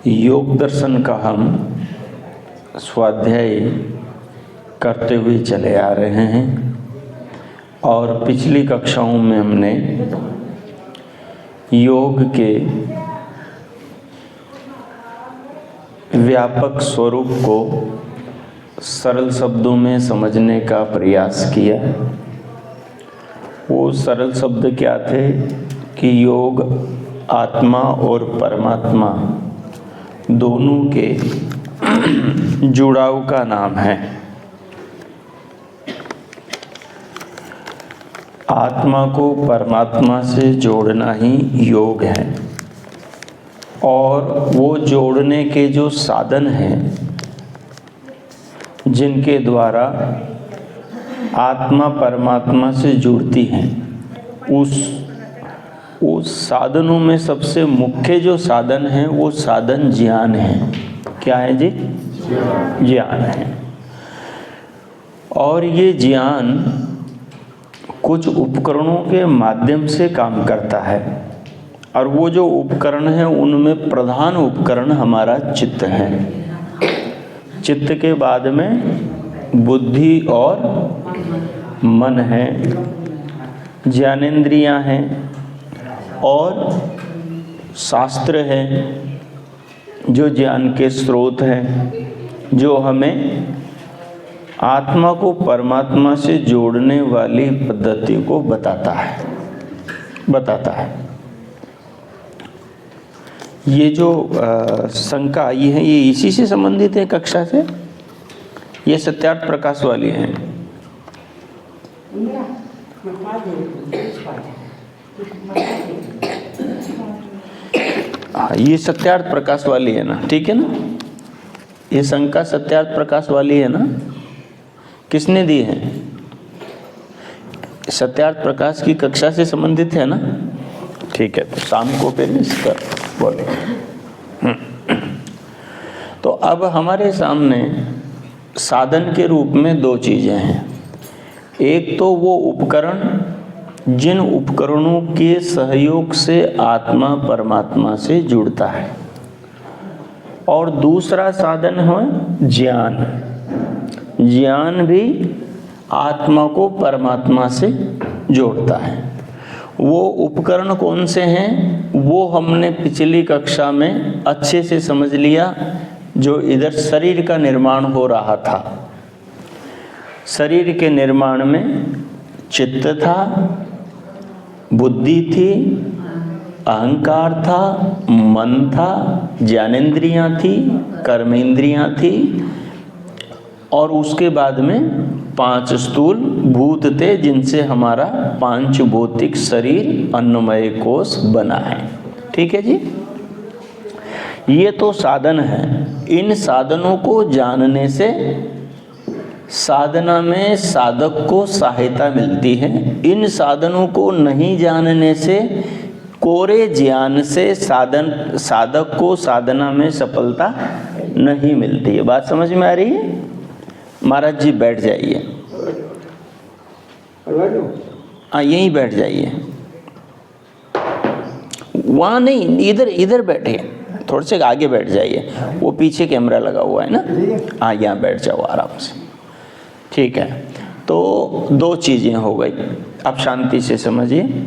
योग दर्शन का हम स्वाध्याय करते हुए चले आ रहे हैं और पिछली कक्षाओं में हमने योग के व्यापक स्वरूप को सरल शब्दों में समझने का प्रयास किया। वो सरल शब्द क्या थे कि योग आत्मा और परमात्मा दोनों के जुड़ाव का नाम है। आत्मा को परमात्मा से जोड़ना ही योग है और वो जोड़ने के जो साधन हैं जिनके द्वारा आत्मा परमात्मा से जुड़ती हैं, उस साधनों में सबसे मुख्य जो साधन है वो साधन ज्ञान है। क्या है जी? ज्ञान है। और ये ज्ञान कुछ उपकरणों के माध्यम से काम करता है और वो जो उपकरण है उनमें प्रधान उपकरण हमारा चित्त है। चित्त के बाद में बुद्धि और मन है, ज्ञानेंद्रियां हैं और शास्त्र है जो ज्ञान के स्रोत हैं, जो हमें आत्मा को परमात्मा से जोड़ने वाली पद्धति को बताता है। ये जो शंका आई है ये इसी से संबंधित है कक्षा से। ये सत्यार्थ प्रकाश वाली है। हाँ, ये सत्यार्थ प्रकाश वाली है ना, ठीक है ना। ये शंका सत्यार्थ प्रकाश वाली है ना। किसने दी है? सत्यार्थ प्रकाश की कक्षा से संबंधित है ना। ठीक है, तो शाम को फिर इसका बोलेंगे। तो अब हमारे सामने साधन के रूप में दो चीजें हैं। एक तो वो उपकरण जिन उपकरणों के सहयोग से आत्मा परमात्मा से जुड़ता है, और दूसरा साधन है ज्ञान। ज्ञान भी आत्मा को परमात्मा से जोड़ता है। वो उपकरण कौन से हैं वो हमने पिछली कक्षा में अच्छे से समझ लिया। जो इधर शरीर का निर्माण हो रहा था, शरीर के निर्माण में चित्त था, बुद्धि थी, अहंकार था, मन था, ज्ञानेंद्रियां थी, कर्मेंद्रियां थी और उसके बाद में 5 स्थूल भूत थे जिनसे हमारा 5 भौतिक शरीर अन्नमय कोश बना है। ठीक है जी। ये तो साधन है। इन साधनों को जानने से साधना में साधक को सहायता मिलती है। इन साधनों को नहीं जानने से कोरे ज्ञान से साधक को साधना में सफलता नहीं मिलती है। बात समझ में आ रही है? महाराज जी बैठ जाइए। हाँ, यहीं बैठ जाइए। वहाँ नहीं, इधर बैठिए। थोड़े से आगे बैठ जाइए। वो पीछे कैमरा लगा हुआ है ना। हाँ, यहाँ बैठ जाओ आराम से। ठीक है। तो दो चीजें हो गई। अब शांति से समझिए।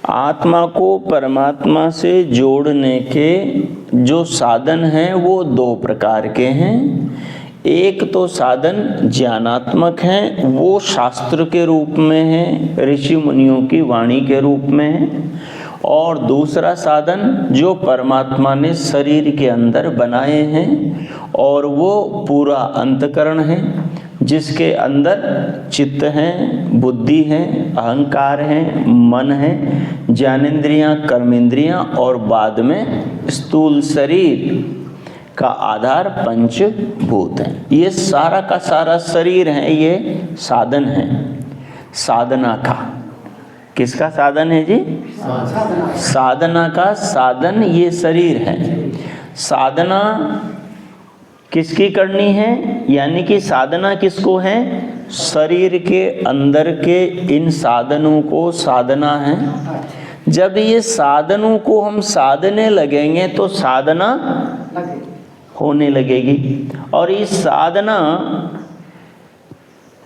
आत्मा को परमात्मा से जोड़ने के जो साधन हैं वो 2 प्रकार के हैं। एक तो साधन ज्ञानात्मक है, वो शास्त्र के रूप में है, ऋषि मुनियों की वाणी के रूप में है। और दूसरा साधन जो परमात्मा ने शरीर के अंदर बनाए हैं और वो पूरा अंतकरण है जिसके अंदर चित्त है, बुद्धि है, अहंकार है, मन है, ज्ञानेंद्रियां, कर्मेंद्रियां और बाद में स्थूल शरीर का आधार 5 भूत हैं। ये सारा का सारा शरीर है, ये साधन है साधना का। किसका साधन है जी? साधना का साधन ये शरीर है। साधना किसकी करनी है? यानी कि साधना किसको है? शरीर के अंदर के इन साधनों को साधना है जब ये साधनों को हम साधने लगेंगे तो साधना होने लगेगी, और इस साधना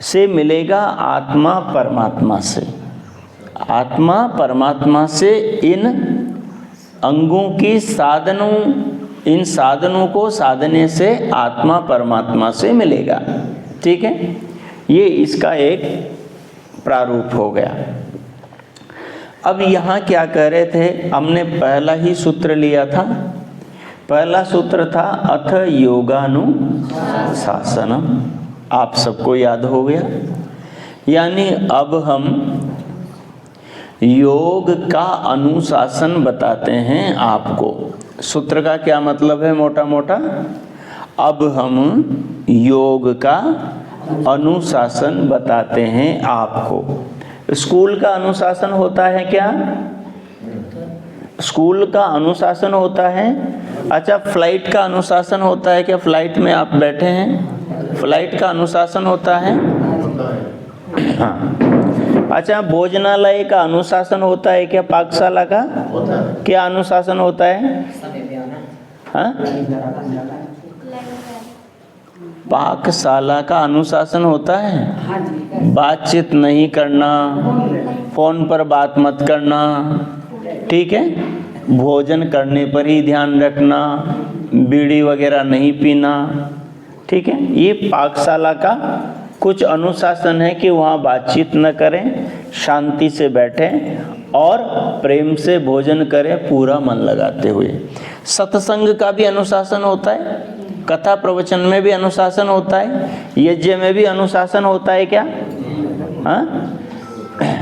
से मिलेगा आत्मा परमात्मा से। आत्मा परमात्मा से इन अंगों की साधनों, इन साधनों को साधने से आत्मा परमात्मा से मिलेगा। ठीक है, ये इसका एक प्रारूप हो गया। अब यहाँ क्या कह रहे थे, हमने पहला ही सूत्र लिया था। पहला सूत्र था अथ योगानुशासनम, आप सबको याद हो गया। यानी अब हम योग का अनुशासन बताते हैं आपको। सूत्र का क्या मतलब है मोटा मोटा, अब हम योग का अनुशासन बताते हैं आपको। स्कूल का अनुशासन होता है क्या? स्कूल का अनुशासन होता है। अच्छा, फ्लाइट का अनुशासन होता है क्या? फ्लाइट में आप बैठे हैं, फ्लाइट का अनुशासन होता है। हाँ। अच्छा, भोजनालय का अनुशासन होता है क्या? पाकशाला का क्या अनुशासन होता है? हाँ? पाकशाला का अनुशासन होता है। बातचीत नहीं करना, फोन पर बात मत करना, ठीक है। भोजन करने पर ही ध्यान रखना, बीड़ी वगैरह नहीं पीना, ठीक है। ये पाकशाला का कुछ अनुशासन है कि वहाँ बातचीत न करें, शांति से बैठें और प्रेम से भोजन करें पूरा मन लगाते हुए। सत्संग का भी अनुशासन होता है, कथा प्रवचन में भी अनुशासन होता है, यज्ञ में भी अनुशासन होता है क्या? हाँ,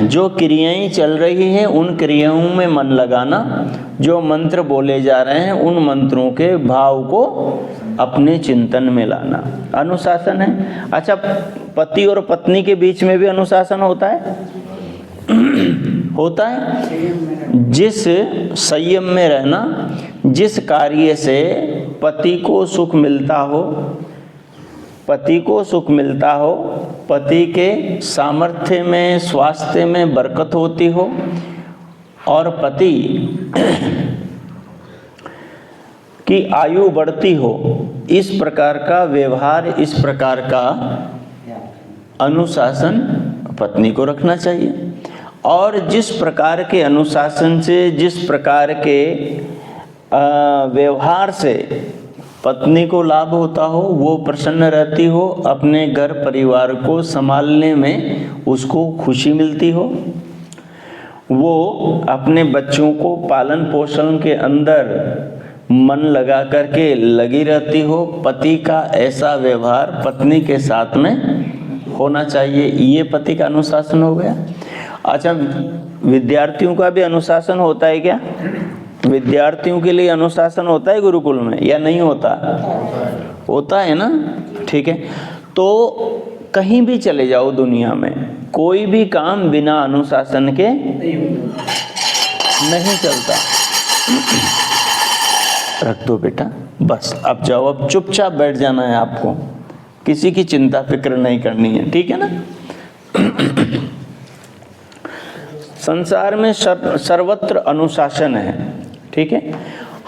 जो क्रियाएं चल रही हैं उन क्रियाओं में मन लगाना, जो मंत्र बोले जा रहे हैं उन मंत्रों के भाव को अपने चिंतन में लाना, अनुशासन है। अच्छा, पति और पत्नी के बीच में भी अनुशासन होता है होता है। जिस संयम में रहना, जिस कार्य से पति को सुख मिलता हो, पति को सुख मिलता हो, पति के सामर्थ्य में, स्वास्थ्य में बरकत होती हो और पति की आयु बढ़ती हो, इस प्रकार का व्यवहार, इस प्रकार का अनुशासन पत्नी को रखना चाहिए। और जिस प्रकार के अनुशासन से, जिस प्रकार के व्यवहार से पत्नी को लाभ होता हो, वो प्रसन्न रहती हो, अपने घर परिवार को संभालने में उसको खुशी मिलती हो, वो अपने बच्चों को पालन पोषण के अंदर मन लगा करके लगी रहती हो, पति का ऐसा व्यवहार पत्नी के साथ में होना चाहिए। ये पति का अनुशासन हो गया। अच्छा, विद्यार्थियों का भी अनुशासन होता है क्या? विद्यार्थियों के लिए अनुशासन होता है गुरुकुल में या नहीं होता? होता है ना, ठीक है। तो कहीं भी चले जाओ दुनिया में, कोई भी काम बिना अनुशासन के नहीं चलता। रख दो बेटा, बस अब जाओ, अब चुपचाप बैठ जाना है आपको, किसी की चिंता फिक्र नहीं करनी है, ठीक है ना। संसार में सर्वत्र अनुशासन है, ठीक है।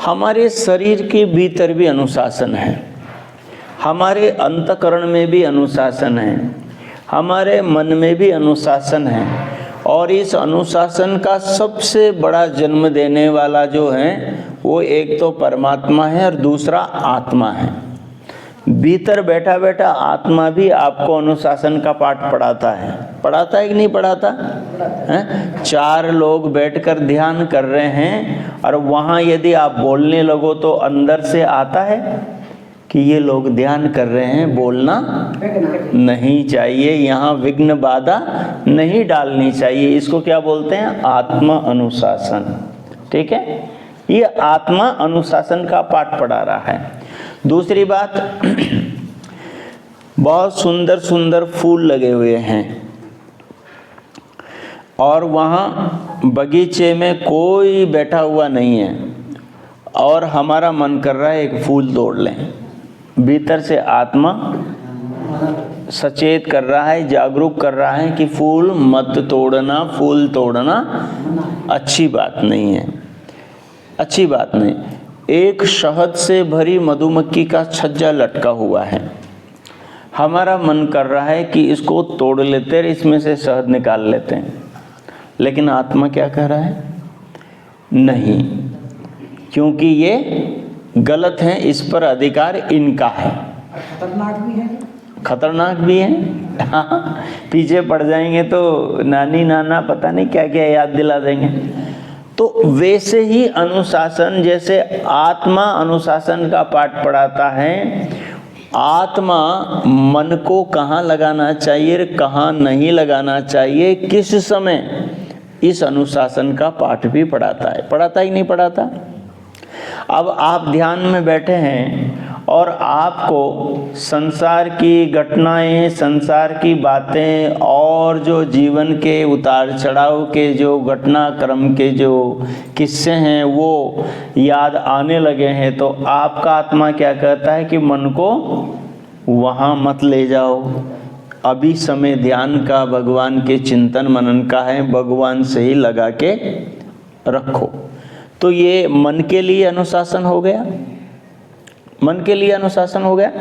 हमारे शरीर के भीतर भी अनुशासन है, हमारे अंतःकरण में भी अनुशासन है, हमारे मन में भी अनुशासन है। और इस अनुशासन का सबसे बड़ा जन्म देने वाला जो है वो एक तो परमात्मा है और दूसरा आत्मा है। भीतर बैठा बैठा आत्मा भी आपको अनुशासन का पाठ पढ़ाता है कि नहीं पढ़ाता है? 4 लोग बैठकर ध्यान कर रहे हैं और वहाँ यदि आप बोलने लगो तो अंदर से आता है कि ये लोग ध्यान कर रहे हैं, बोलना नहीं चाहिए, यहाँ विघ्न बाधा नहीं डालनी चाहिए। इसको क्या बोलते हैं? आत्मा अनुशासन, ठीक है। ये आत्मा अनुशासन का पाठ पढ़ा रहा है। दूसरी बात, बहुत सुंदर सुंदर फूल लगे हुए हैं और वहाँ बगीचे में कोई बैठा हुआ नहीं है और हमारा मन कर रहा है एक फूल तोड़ लें। भीतर से आत्मा सचेत कर रहा है, जागरूक कर रहा है कि फूल मत तोड़ना, फूल तोड़ना अच्छी बात नहीं है, अच्छी बात नहीं। एक शहद से भरी मधुमक्खी का छज्जा लटका हुआ है, हमारा मन कर रहा है कि इसको तोड़ लेते हैं, इसमें से शहद निकाल लेते हैं, लेकिन आत्मा क्या कह रहा है? नहीं, क्योंकि ये गलत है, इस पर अधिकार इनका है। खतरनाक भी है, खतरनाक भी है। हाँ, पीछे पड़ जाएंगे तो नानी नाना पता नहीं क्या क्या याद दिला देंगे। तो वैसे ही अनुशासन, जैसे आत्मा अनुशासन का पाठ पढ़ाता है, आत्मा मन को कहाँ लगाना चाहिए, कहाँ नहीं लगाना चाहिए, किस समय, इस अनुशासन का पाठ भी पढ़ाता है। पढ़ाता ही नहीं पढ़ाता? अब आप ध्यान में बैठे हैं और आपको संसार की घटनाएं, संसार की बातें और जो जीवन के उतार चढ़ाव के जो घटनाक्रम के जो किस्से हैं वो याद आने लगे हैं, तो आपका आत्मा क्या कहता है कि मन को वहाँ मत ले जाओ, अभी समय ध्यान का, भगवान के चिंतन मनन का है, भगवान से ही लगा के रखो। तो ये मन के लिए अनुशासन हो गया, मन के लिए अनुशासन हो गया।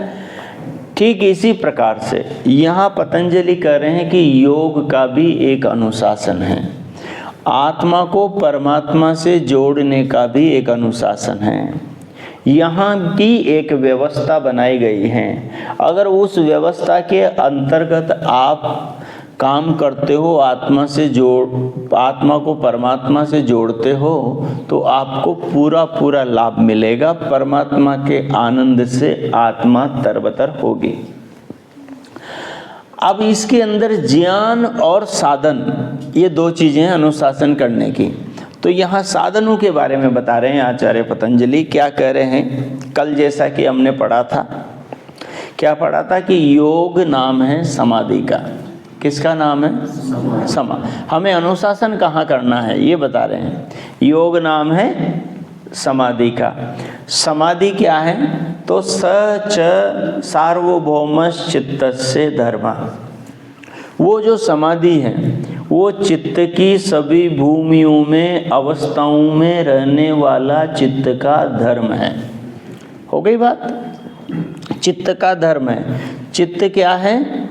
ठीक इसी प्रकार से यहाँ पतंजलि कह रहे हैं कि योग का भी एक अनुशासन है, आत्मा को परमात्मा से जोड़ने का भी एक अनुशासन है, यहाँ भी एक व्यवस्था बनाई गई है। अगर उस व्यवस्था के अंतर्गत आप काम करते हो, आत्मा को परमात्मा से जोड़ते हो, तो आपको पूरा पूरा लाभ मिलेगा, परमात्मा के आनंद से आत्मा तरबतर होगी। अब इसके अंदर ज्ञान और साधन, ये दो चीजें हैं अनुशासन करने की। तो यहाँ साधनों के बारे में बता रहे हैं आचार्य पतंजलि। क्या कह रहे हैं? कल जैसा कि हमने पढ़ा था, क्या पढ़ा था कि योग नाम है समाधि का। किसका नाम है? समा। हमें अनुशासन कहाँ करना है ये बता रहे हैं। योग नाम है समाधि का। समाधि क्या है? तो सच सार्वभौमश्चित्तस्य धर्म। वो जो समाधि है वो चित्त की सभी भूमियों में, अवस्थाओं में रहने वाला चित्त का धर्म है। हो गई बात? चित्त का धर्म है। चित्त क्या है?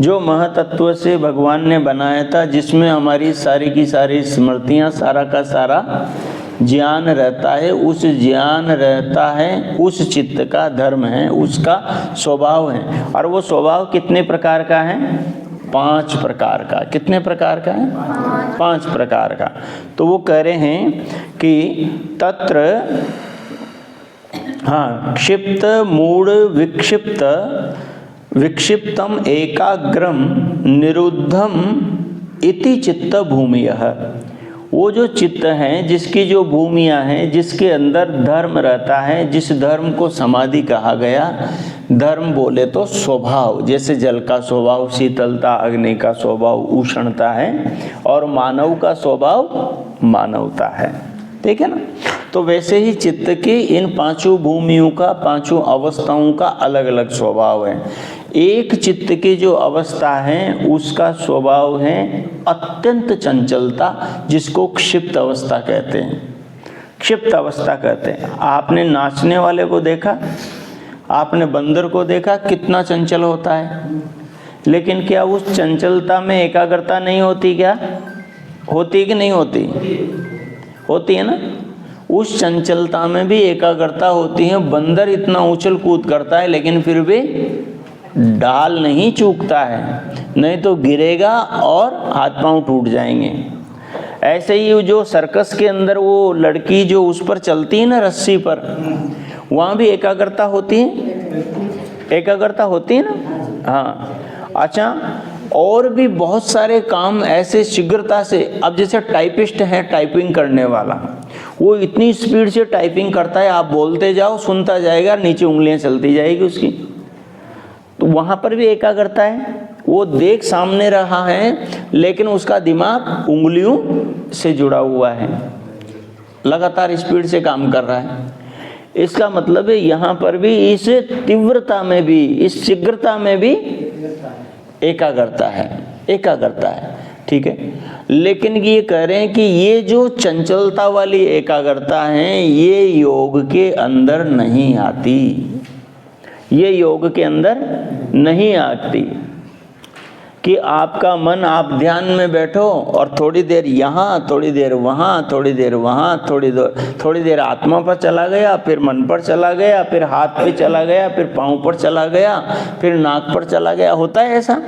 जो महतत्व से भगवान ने बनाया था, जिसमें हमारी सारी की सारी स्मृतियाँ, सारा का सारा ज्ञान रहता है, उस ज्ञान रहता है, उस चित्त का धर्म है, उसका स्वभाव है। और वो स्वभाव कितने प्रकार का है? 5 प्रकार का। कितने प्रकार का है? 5 प्रकार का। तो वो कह रहे हैं कि तत्र क्षिप्त मूढ़ विक्षिप्त विक्षिप्तम एकाग्रम निरुद्धम इति चित्त भूमियः। वो जो चित्त हैं, जिसकी जो भूमियाँ हैं, जिसके अंदर धर्म रहता है, जिस धर्म को समाधि कहा गया। धर्म बोले तो स्वभाव, जैसे जल का स्वभाव शीतलता, अग्नि का स्वभाव उष्णता है, और मानव का स्वभाव मानवता है। ठीक है ना? तो वैसे ही चित्त की इन 5 भूमियों का, 5 अवस्थाओं का अलग अलग स्वभाव है। एक चित्त की जो अवस्था है उसका स्वभाव है अत्यंत चंचलता, जिसको क्षिप्त अवस्था कहते हैं। क्षिप्त अवस्था कहते हैं। आपने नाचने वाले को देखा, आपने बंदर को देखा, कितना चंचल होता है, लेकिन क्या उस चंचलता में एकाग्रता नहीं होती? क्या होती कि नहीं होती? होती है ना। उस चंचलता में भी एकाग्रता होती है। बंदर इतना उछल कूद करता है लेकिन फिर भी डाल नहीं चूकता है, नहीं तो गिरेगा और हाथ पांव टूट जाएंगे। ऐसे ही जो सर्कस के अंदर वो लड़की जो उस पर चलती है ना, रस्सी पर, वहाँ भी एकाग्रता होती है। एकाग्रता होती है ना। हाँ, अच्छा। और भी बहुत सारे काम ऐसे शीघ्रता से, अब जैसे टाइपिस्ट है, टाइपिंग करने वाला, वो इतनी स्पीड से टाइपिंग करता है, आप बोलते जाओ सुनता जाएगा, नीचे उंगलियां चलती जाएगी उसकी। तो वहाँ पर भी एकाग्रता है। वो देख सामने रहा है लेकिन उसका दिमाग उंगलियों से जुड़ा हुआ है, लगातार स्पीड से काम कर रहा है। इसका मतलब है यहाँ पर भी इस तीव्रता में भी, इस शीघ्रता में भी एकाग्रता है, एकाग्रता है। ठीक है, लेकिन ये कह रहे हैं कि ये जो चंचलता वाली एकाग्रता है ये योग के अंदर नहीं आती, ये योग के अंदर नहीं आती। कि आपका मन, आप ध्यान में बैठो और थोड़ी देर यहाँ, थोड़ी देर वहाँ, थोड़ी देर वहाँ, थोड़ी देर आत्मा पर चला गया, फिर मन पर चला गया, फिर हाथ पे चला गया, फिर पाँव पर चला गया, फिर नाक पर चला गया। होता है ऐसा?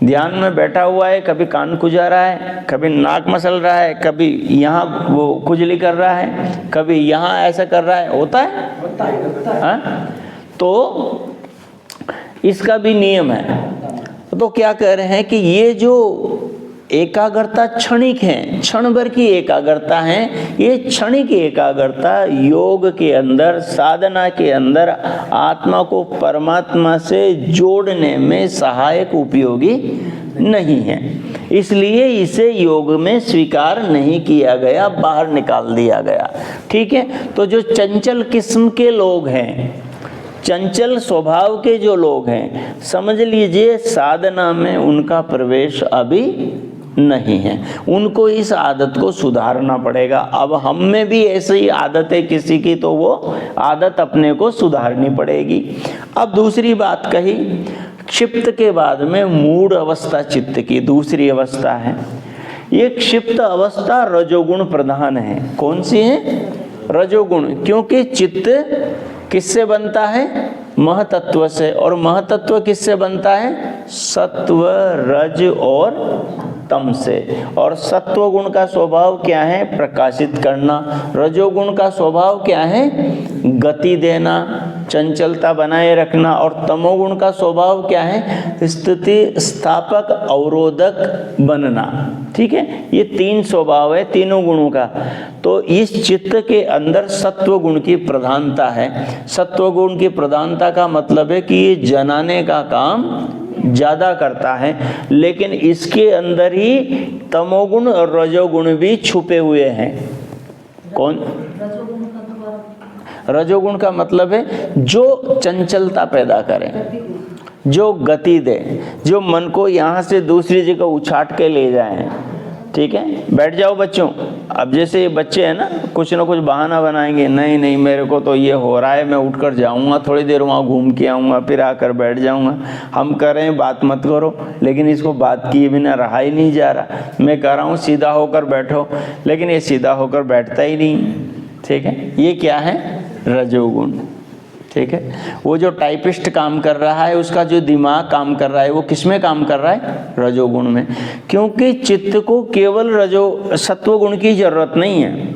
ध्यान में बैठा हुआ है, कभी कान खुजा रहा है, कभी नाक मसल रहा है, कभी यहाँ वो खुजली कर रहा है, कभी यहाँ ऐसा कर रहा है। होता है? हाँ? तो इसका भी नियम है। तो क्या कह रहे हैं कि ये जो एकाग्रता क्षणिक है, क्षण भर की एकाग्रता है, ये क्षणिक एकाग्रता योग के अंदर, साधना के अंदर आत्मा को परमात्मा से जोड़ने में सहायक उपयोगी नहीं है। इसलिए इसे योग में स्वीकार नहीं किया गया, बाहर निकाल दिया गया। ठीक है, तो जो चंचल किस्म के लोग हैं, चंचल स्वभाव के जो लोग हैं, समझ लीजिए साधना में उनका प्रवेश अभी नहीं है, उनको इस आदत को सुधारना पड़ेगा। अब हम में भी ऐसी आदत है किसी की, तो वो आदत अपने को सुधारनी पड़ेगी। अब दूसरी बात कही, क्षिप्त के बाद में मूढ़ अवस्था चित्त की दूसरी अवस्था है। ये क्षिप्त अवस्था रजोगुण प्रधान है। कौन सी है? रजोगुण। क्योंकि चित्त किससे बनता है? महतत्व से। और महतत्व किससे बनता है? सत्व, रज और तम से। और सत्व गुण का स्वभाव क्या है? प्रकाशित करना। रजोगुण का स्वभाव क्या है? गति देना, चंचलता बनाए रखना। और तमोगुण का स्वभाव क्या है? स्थिति स्थापक, अवरोधक बनना। ठीक है, ये तीन स्वभाव है तीनों गुणों का। तो इस चित्त के अंदर सत्व गुण की प्रधानता है। सत्व गुण की प्रधानता का मतलब है कि ये जनाने का काम ज्यादा करता है, लेकिन इसके अंदर ही तमोगुण और रजोगुण भी छुपे हुए हैं। कौन? रजोगुण का मतलब है जो चंचलता पैदा करे, जो गति दे, जो मन को यहाँ से दूसरी जगह उछाट के ले जाए। ठीक है, बैठ जाओ बच्चों। अब जैसे ये बच्चे हैं ना, कुछ ना कुछ बहाना बनाएंगे, नहीं नहीं मेरे को तो ये हो रहा है, मैं उठकर जाऊंगा, थोड़ी देर वहाँ घूम के आऊँगा, फिर आकर बैठ जाऊंगा। हम कह रहे हैं बात मत करो, लेकिन इसको बात किए बिना रहा ही नहीं जा रहा। मैं कह रहा हूँ सीधा होकर बैठो, लेकिन ये सीधा होकर बैठता ही नहीं। ठीक है, ये क्या है? रजोगुण। ठीक है, वो जो टाइपिस्ट काम कर रहा है, उसका जो दिमाग काम कर रहा है, वो किस में काम कर रहा है? रजोगुण में। क्योंकि चित्त को केवल सत्व गुण की जरूरत नहीं है।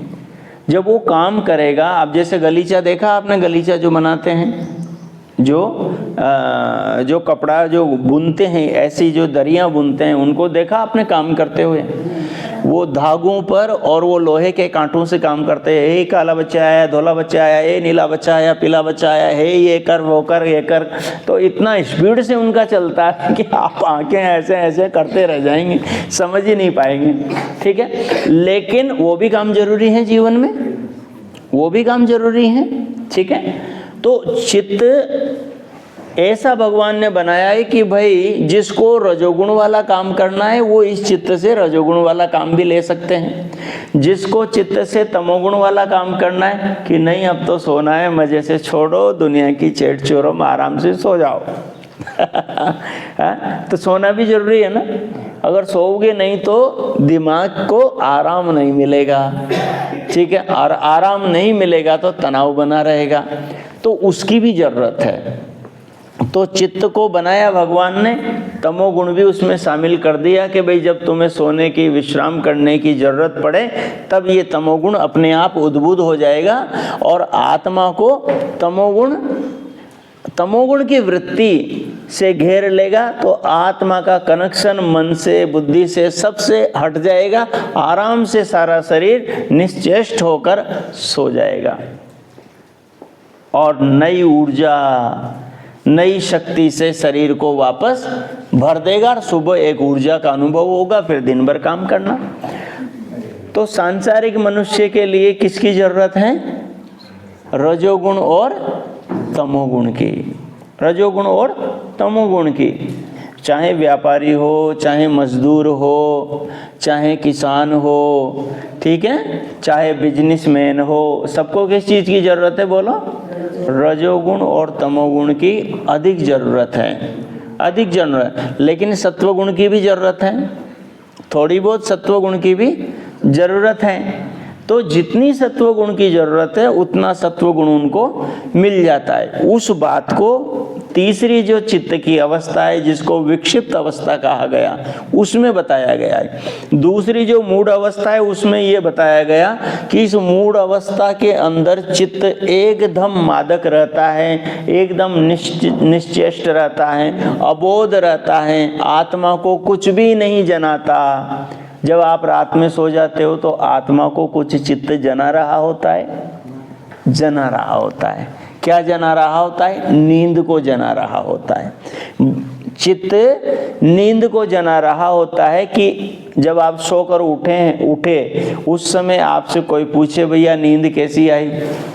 जब वो काम करेगा, अब जैसे गलीचा देखा आपने, गलीचा जो बनाते हैं, जो कपड़ा जो बुनते हैं, ऐसी जो दरियां बुनते हैं, उनको देखा आपने काम करते हुए? वो धागों पर और वो लोहे के कांटों से काम करते हैं। ये काला बच्चा आया, धोला बच्चा आया, ये नीला बच्चा आया, पीला बच्चा आया है, ये कर वो कर ये कर। तो इतना स्पीड से उनका चलता है कि आप आंखें ऐसे ऐसे करते रह जाएंगे, समझ ही नहीं पाएंगे। ठीक है, लेकिन वो भी काम जरूरी है जीवन में, वो भी काम जरूरी है। ठीक है, तो चित्त ऐसा भगवान ने बनाया है कि भाई जिसको रजोगुण वाला काम करना है वो इस चित्त से रजोगुण वाला काम भी ले सकते हैं। जिसको चित्त से तमोगुण वाला काम करना है कि नहीं अब तो सोना है, मजे से छोड़ो दुनिया की चेट चोरों, आराम से सो जाओ। तो सोना भी जरूरी है ना। अगर सोओगे नहीं तो दिमाग को आराम नहीं मिलेगा। ठीक है, और आराम नहीं मिलेगा तो तनाव बना रहेगा, तो उसकी भी जरूरत है। तो चित्त को बनाया भगवान ने, तमोगुण भी उसमें शामिल कर दिया कि भाई जब तुम्हें सोने की, विश्राम करने की जरूरत पड़े, तब ये तमोगुण अपने आप उद्बुद्ध हो जाएगा और आत्मा को तमोगुण की वृत्ति से घेर लेगा। तो आत्मा का कनेक्शन मन से, बुद्धि से, सबसे हट जाएगा। आराम से सारा शरीर निश्चेष्ट होकर सो जाएगा और नई ऊर्जा, नई शक्ति से शरीर को वापस भर देगा। और सुबह एक ऊर्जा का अनुभव होगा, फिर दिन भर काम करना। तो सांसारिक मनुष्य के लिए किसकी जरूरत है? रजोगुण और तमोगुण की, रजोगुण और तमोगुण की। चाहे व्यापारी हो, चाहे मजदूर हो, चाहे किसान हो, ठीक है, चाहे बिजनेसमैन हो, सबको किस चीज़ की ज़रूरत है बोलो? रजोगुण और तमोगुण की अधिक ज़रूरत है, अधिक ज़रूरत। लेकिन सत्वगुण की भी ज़रूरत है, थोड़ी बहुत सत्वगुण की भी ज़रूरत है। तो जितनी सत्वगुण की ज़रूरत है उतना सत्वगुण उनको मिल जाता है। उस बात को तीसरी जो चित्त की अवस्था है, जिसको विक्षिप्त अवस्था कहा गया, उसमें बताया गया है। दूसरी जो मूढ़ अवस्था है उसमें ये बताया गया कि इस मूढ़ अवस्था के अंदर चित्त एकदम मादक रहता है, एकदम निश्चेष्ट रहता है, अबोध रहता है, आत्मा को कुछ भी नहीं जनाता। जब आप रात में सो जाते हो तो आत्मा को कुछ चित्त जना रहा होता है, जना रहा होता है। क्या जना रहा होता है? नींद को जना रहा होता है। चित्त नींद को जना रहा होता है कि जब आप सोकर उठे उस समय आपसे कोई पूछे भैया नींद कैसी आई,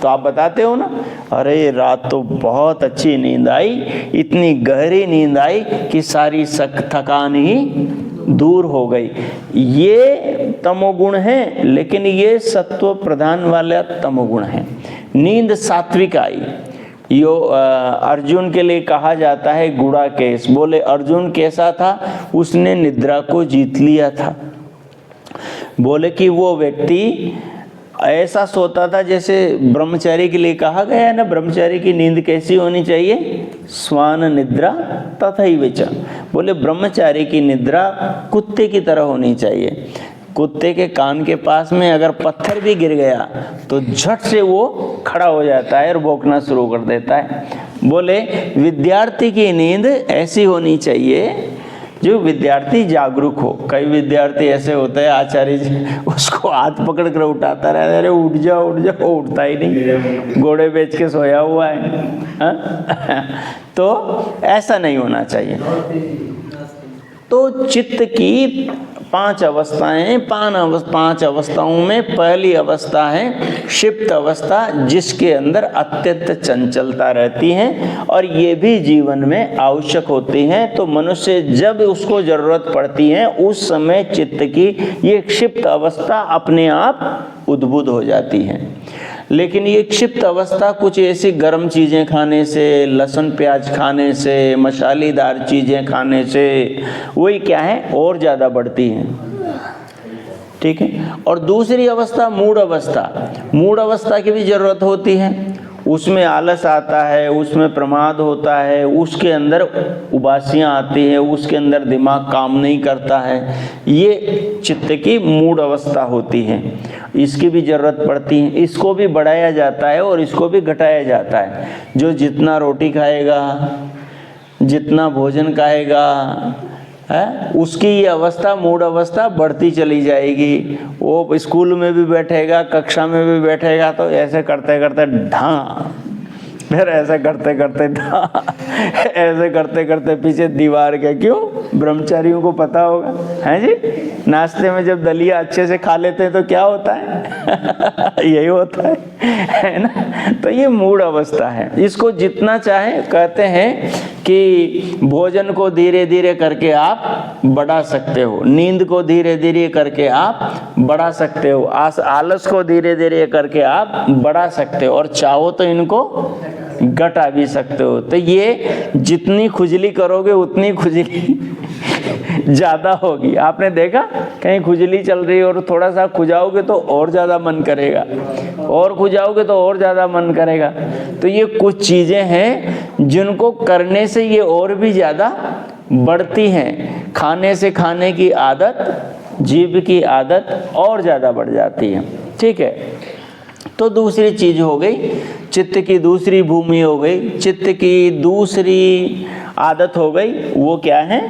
तो आप बताते हो ना, अरे रात तो बहुत अच्छी नींद आई, इतनी गहरी नींद आई कि सारी थकान ही दूर हो गई। ये तमोगुण है, लेकिन ये सत्व प्रधान वाला तमोगुण है। नींद सात्विक आई। यो अर्जुन के लिए कहा जाता है गुड़ाकेश। बोले अर्जुन कैसा था? उसने निद्रा को जीत लिया था। बोले कि वो व्यक्ति ऐसा सोता था जैसे ब्रह्मचारी के लिए कहा गया है ना, ब्रह्मचारी की नींद कैसी होनी चाहिए? स्वान निद्रा तथैव च। बोले ब्रह्मचारी की निद्रा कुत्ते की तरह होनी चाहिए। कुत्ते के कान के पास में अगर पत्थर भी गिर गया तो झट से वो खड़ा हो जाता है और भौंकना शुरू कर देता है। बोले विद्यार्थी की नींद ऐसी होनी चाहिए जो विद्यार्थी जागरूक हो। कई विद्यार्थी ऐसे होते हैं, आचार्य जी उसको हाथ पकड़ कर उठाता रहता है, अरे उठ जाओ उठ जाओ, उठता ही नहीं, घोड़े बेच के सोया हुआ है। तो ऐसा नहीं होना चाहिए। तो चित्त की 5 अवस्थाएं, 5 अवस्थाओं में पहली अवस्था है क्षिप्त अवस्था, जिसके अंदर अत्यंत चंचलता रहती है और ये भी जीवन में आवश्यक होती है। तो मनुष्य जब उसको जरूरत पड़ती है उस समय चित्त की ये क्षिप्त अवस्था अपने आप उद्बुद्ध हो जाती है। लेकिन ये क्षिप्त अवस्था कुछ ऐसी गर्म चीज़ें खाने से, लहसुन प्याज खाने से, मसालेदार चीज़ें खाने से वही क्या है और ज़्यादा बढ़ती हैं, ठीक है। और दूसरी अवस्था मूढ़ अवस्था, मूढ़ अवस्था की भी ज़रूरत होती है। उसमें आलस आता है, उसमें प्रमाद होता है, उसके अंदर उबासियाँ आती है, उसके अंदर दिमाग काम नहीं करता है। ये चित्त की मूढ़ अवस्था होती है, इसकी भी ज़रूरत पड़ती है। इसको भी बढ़ाया जाता है और इसको भी घटाया जाता है। जो जितना रोटी खाएगा, जितना भोजन खाएगा है, उसकी ये अवस्था मूढ़ अवस्था बढ़ती चली जाएगी। वो स्कूल में भी बैठेगा, कक्षा में भी बैठेगा तो ऐसे करते करते ढां, फिर ऐसे करते करते ढां, ऐसे करते करते पीछे दीवार के। क्यों? ब्रह्मचारियों को पता होगा, हैं जी। नाश्ते में जब दलिया अच्छे से खा लेते हैं तो क्या होता है? यही होता है ना। तो ये मूढ़ अवस्था है। इसको जितना चाहे, कहते हैं कि भोजन को धीरे धीरे करके आप बढ़ा सकते हो, नींद को धीरे धीरे करके आप बढ़ा सकते हो, आलस को धीरे धीरे करके आप बढ़ा सकते हो, और चाहो तो इनको घटा भी सकते हो। तो ये जितनी खुजली करोगे उतनी खुजली ज़्यादा होगी। आपने देखा कहीं खुजली चल रही है और थोड़ा सा खुजाओगे तो और ज़्यादा मन करेगा, और खुजाओगे तो और ज़्यादा मन करेगा। तो ये कुछ चीज़ें हैं जिनको करने से ये और भी ज़्यादा बढ़ती हैं। खाने से खाने की आदत, जीभ की आदत और ज़्यादा बढ़ जाती है, ठीक है। तो दूसरी चीज़ हो गई, चित्त की दूसरी भूमि हो गई, चित्त की दूसरी आदत हो गई, वो क्या है?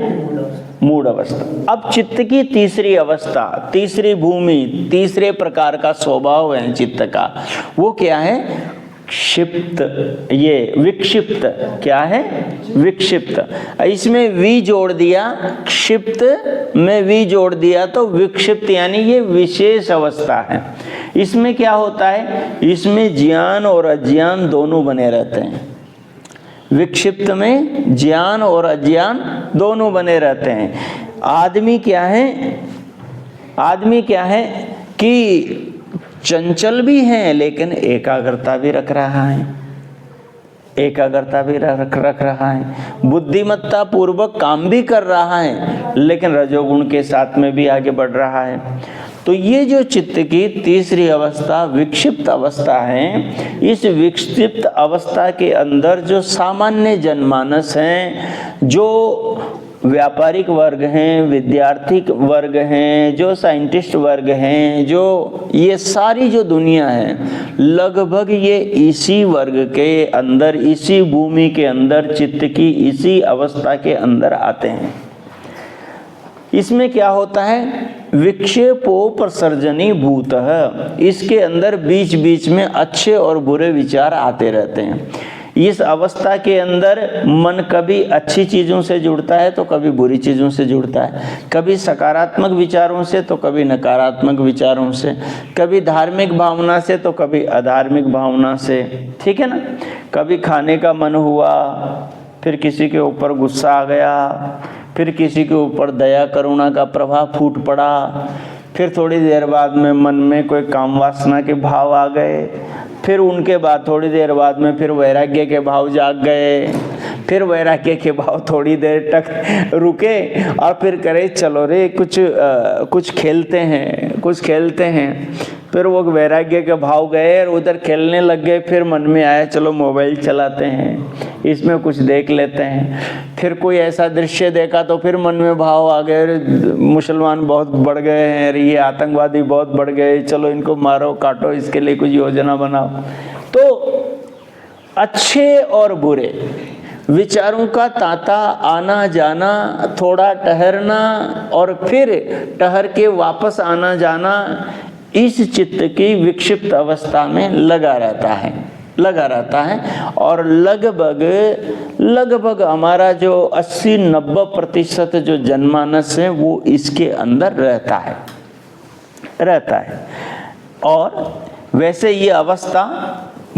मूढ़ अवस्था। अब चित्त की तीसरी अवस्था, तीसरी भूमि, तीसरे प्रकार का स्वभाव है चित्त का, वो क्या है? क्षिप्त, ये विक्षिप्त। क्या है? विक्षिप्त। इसमें वी जोड़ दिया, क्षिप्त में वी जोड़ दिया तो विक्षिप्त, यानी ये विशेष अवस्था है। इसमें क्या होता है, इसमें ज्ञान और अज्ञान दोनों बने रहते हैं। विक्षिप्त में ज्ञान और अज्ञान दोनों बने रहते हैं। आदमी क्या है कि चंचल भी है लेकिन एकाग्रता भी रख रहा है, बुद्धिमत्ता पूर्वक काम भी कर रहा है लेकिन रजोगुण के साथ में भी आगे बढ़ रहा है। तो ये जो चित्त की तीसरी अवस्था विक्षिप्त अवस्था है, इस विक्षिप्त अवस्था के अंदर जो सामान्य जनमानस हैं, जो व्यापारिक वर्ग हैं, विद्यार्थी वर्ग हैं, जो साइंटिस्ट वर्ग हैं, जो ये सारी जो दुनिया है, लगभग ये इसी वर्ग के अंदर, इसी भूमि के अंदर, चित्त की इसी अवस्था के अंदर आते हैं। इसमें क्या होता है, विक्षेपो प्रसर्जनी भूतः, इसके अंदर बीच बीच में अच्छे और बुरे विचार आते रहते हैं। इस अवस्था के अंदर मन कभी अच्छी चीज़ों से जुड़ता है तो कभी बुरी चीज़ों से जुड़ता है, कभी सकारात्मक विचारों से तो कभी नकारात्मक विचारों से, कभी धार्मिक भावना से तो कभी अधार्मिक भावना से, ठीक है ना। कभी खाने का मन हुआ, फिर किसी के ऊपर गुस्सा आ गया, फिर किसी के ऊपर दया करुणा का प्रभाव फूट पड़ा, फिर थोड़ी देर बाद में मन में कोई काम वासना के भाव आ गए, फिर उनके बाद थोड़ी देर बाद में फिर वैराग्य के भाव जाग गए, फिर वैराग्य के भाव थोड़ी देर तक रुके और फिर करे चलो रे कुछ खेलते हैं। फिर वो वैराग्य के भाव गए और उधर खेलने लग गए, फिर मन में आया चलो मोबाइल चलाते हैं, इसमें कुछ देख लेते हैं। फिर कोई ऐसा दृश्य देखा तो फिर मन में भाव आ गए, मुसलमान बहुत बढ़ गए हैं, ये आतंकवादी बहुत बढ़ गए, चलो इनको मारो काटो, इसके लिए कुछ योजना बनाओ। तो अच्छे और बुरे विचारों का तांता आना जाना, थोड़ा ठहरना और फिर ठहर के वापस आना जाना, इस चित्त की विक्षिप्त अवस्था में लगा रहता है और लगभग हमारा जो 80-90% जो जनमानस है वो इसके अंदर रहता है। और वैसे ये अवस्था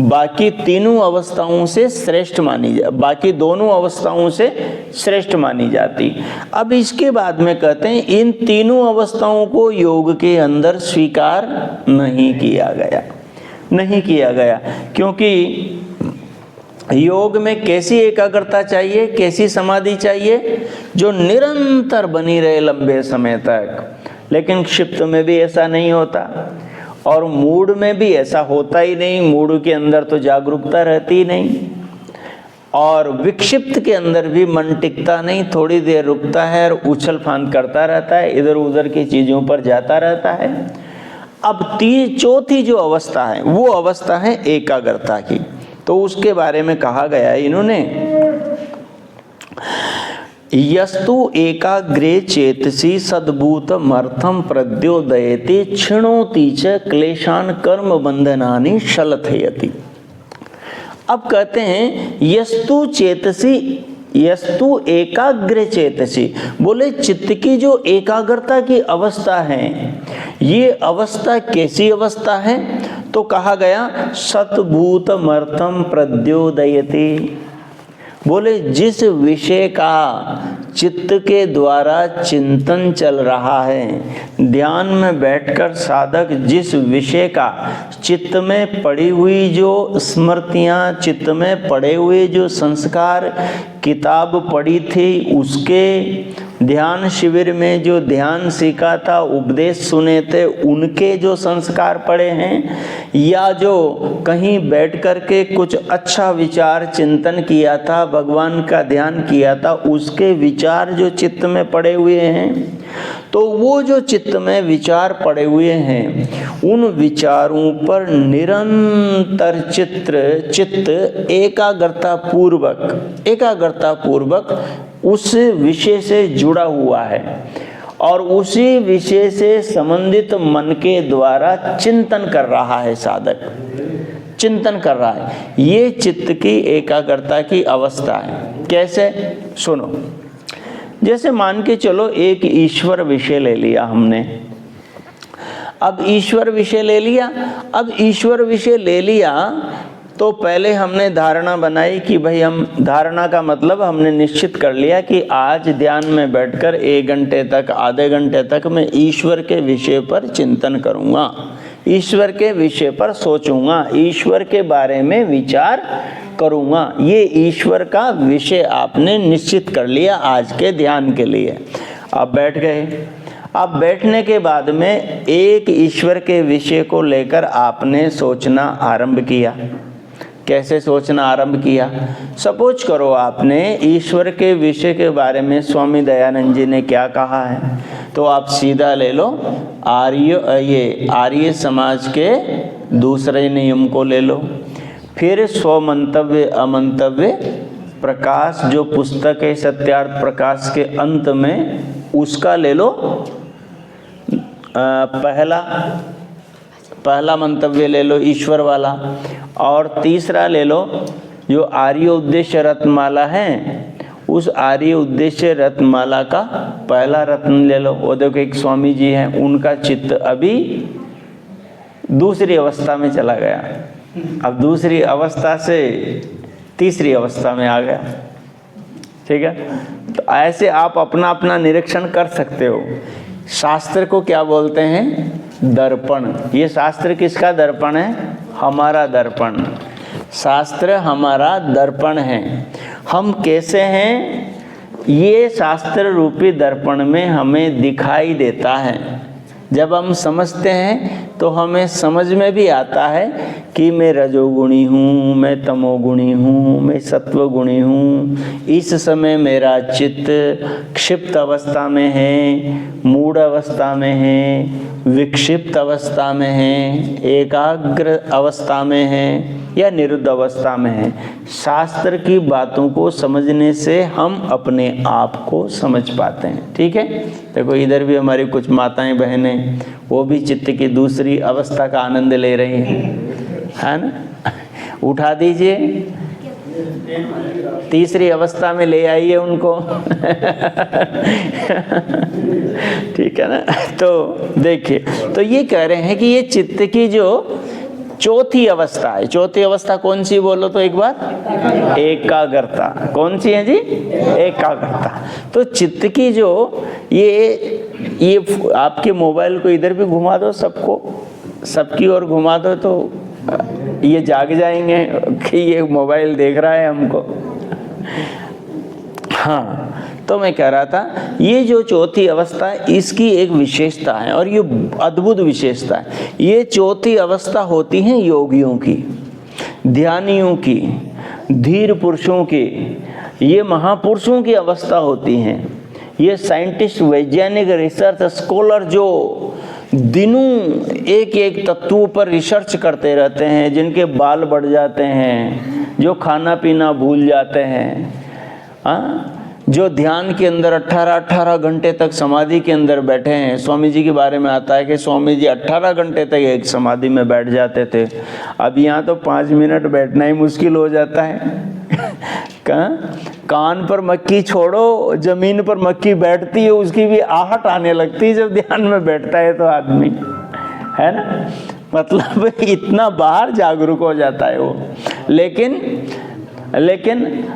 बाकी तीनों अवस्थाओं से श्रेष्ठ बाकी दोनों अवस्थाओं से श्रेष्ठ मानी जाती। अब इसके बाद में कहते हैं इन तीनों अवस्थाओं को योग के अंदर स्वीकार नहीं किया गया, क्योंकि योग में कैसी एकाग्रता चाहिए, कैसी समाधि चाहिए, जो निरंतर बनी रहे लंबे समय तक। लेकिन क्षिप्त में भी ऐसा नहीं होता और मूड में भी ऐसा होता ही नहीं, मूड के अंदर तो जागरूकता रहती ही नहीं, और विक्षिप्त के अंदर भी मन टिकता नहीं, थोड़ी देर रुकता है और उछल फांद करता रहता है, इधर उधर की चीज़ों पर जाता रहता है। अब चौथी जो अवस्था है वो अवस्था है एकाग्रता की। तो उसके बारे में कहा गया है इन्होंने, यस्तु एकाग्रे चेतसी सद्भूतमर्थम प्रद्योदयते क्षिणोति च क्लेशान कर्म बंधनानि शलथयति। अब कहते हैं यस्तु एकाग्र चेतसी, बोले चित्त की जो एकाग्रता की अवस्था है, ये अवस्था कैसी अवस्था है? तो कहा गया सद्भूतमर्थम प्रद्योदयते, बोले जिस विषय का चित्त के द्वारा चिंतन चल रहा है, ध्यान में बैठकर साधक जिस विषय का चित्त में पड़ी हुई जो स्मृतियाँ, चित्त में पड़े हुए जो संस्कार, किताब पढ़ी थी उसके, ध्यान शिविर में जो ध्यान सीखा था, उपदेश सुने थे, उनके जो संस्कार पड़े हैं, या जो कहीं बैठ कर के कुछ अच्छा विचार चिंतन किया था, भगवान का ध्यान किया था, उसके विचार जो चित्त में पड़े हुए हैं, तो वो जो चित्त में विचार पड़े हुए हैं, उन विचारों पर निरंतर चित्त एकाग्रता पूर्वक उस विषय से जुड़ा हुआ है और उसी विषय से संबंधित मन के द्वारा चिंतन कर रहा है, साधक चिंतन कर रहा है। ये चित्त की एकाग्रता की अवस्था है। कैसे? सुनो, जैसे मान के चलो एक ईश्वर विषय ले लिया हमने। अब ईश्वर विषय ले लिया। अब ईश्वर विषय ले लिया तो पहले हमने धारणा बनाई कि भाई हम, धारणा का मतलब हमने निश्चित कर लिया कि आज ध्यान में बैठकर 1 घंटे तक, आधे घंटे तक मैं ईश्वर के विषय पर चिंतन करूँगा, ईश्वर के विषय पर सोचूंगा, ईश्वर के बारे में विचार करूँगा। ये ईश्वर का विषय आपने निश्चित कर लिया आज के ध्यान के लिए। अब बैठ गए। अब बैठने के बाद में एक ईश्वर के विषय को लेकर आपने सोचना आरंभ किया। कैसे सोचना आरंभ किया? सपोज करो आपने ईश्वर के विषय के बारे में स्वामी दयानंद जी ने क्या कहा है, तो आप सीधा ले लो आर्य समाज के दूसरे नियम को ले लो। फिर स्वमंतव्य अमंतव्य प्रकाश जो पुस्तक है सत्यार्थ प्रकाश के अंत में, उसका ले लो पहला मंतव्य ले लो ईश्वर वाला, और तीसरा ले लो जो आर्य उद्देश्य रत्नमाला है, उस आर्य उद्देश्य रत्नमाला का पहला रत्न ले लो। वो देखो एक स्वामी जी हैं, उनका चित्त अभी दूसरी अवस्था में चला गया, अब दूसरी अवस्था से तीसरी अवस्था में आ गया। ठीक है, तो ऐसे आप अपना अपना निरीक्षण कर सकते हो। शास्त्र को क्या बोलते हैं? दर्पण। ये शास्त्र किसका दर्पण है? हमारा दर्पण। शास्त्र हमारा दर्पण है। हम कैसे हैं? ये शास्त्र रूपी दर्पण में हमें दिखाई देता है। जब हम समझते हैं तो हमें समझ में भी आता है कि मैं रजोगुणी हूँ, मैं तमोगुणी हूँ, मैं सत्वगुणी हूँ। इस समय मेरा चित्त क्षिप्त अवस्था में है, मूढ़ अवस्था में है, विक्षिप्त अवस्था में है, एकाग्र अवस्था में है या निरुद्ध अवस्था में है। शास्त्र की बातों को समझने से हम अपने आप को समझ पाते हैं। ठीक है, देखो इधर भी हमारी कुछ माताएं बहनें, वो भी चित्त की दूसरी अवस्था का आनंद ले रही हैं, है ना? उठा दीजिए, तीसरी अवस्था में ले आइए उनको। ठीक है ना? तो देखिए, तो ये कह रहे हैं कि ये चित्त की जो चौथी अवस्था है। चौथी अवस्था कौन सी बोलो तो एक बार? एकाग्रता। कौन सी है जी? एकाग्रता। तो चित्त की जो ये आपके मोबाइल को इधर भी घुमा दो, सबकी ओर घुमा दो, तो ये जाग जाएंगे कि ये मोबाइल देख रहा है हमको। हाँ, तो मैं कह रहा था ये जो चौथी अवस्था है इसकी एक विशेषता है, और ये अद्भुत विशेषता है। ये चौथी अवस्था होती है योगियों की, ध्यानियों की, धीर पुरुषों की, ये महापुरुषों की अवस्था होती हैं। ये साइंटिस्ट, वैज्ञानिक, रिसर्च स्कॉलर जो दिनों एक एक तत्वों पर रिसर्च करते रहते हैं, जिनके बाल बढ़ जाते हैं, जो खाना पीना भूल जाते हैं, हाँ, जो ध्यान के अंदर 18 घंटे तक समाधि के अंदर बैठे हैं। स्वामी जी के बारे में आता है कि स्वामी जी 18 घंटे तक एक समाधि में बैठ जाते थे। अब यहाँ तो 5 मिनट बैठना ही मुश्किल हो जाता है। कान पर मक्खी छोड़ो, जमीन पर मक्खी बैठती है, उसकी भी आहट आने लगती है जब ध्यान में बैठता है तो आदमी, है ना? मतलब इतना बाहर जागरूक हो जाता है वो। लेकिन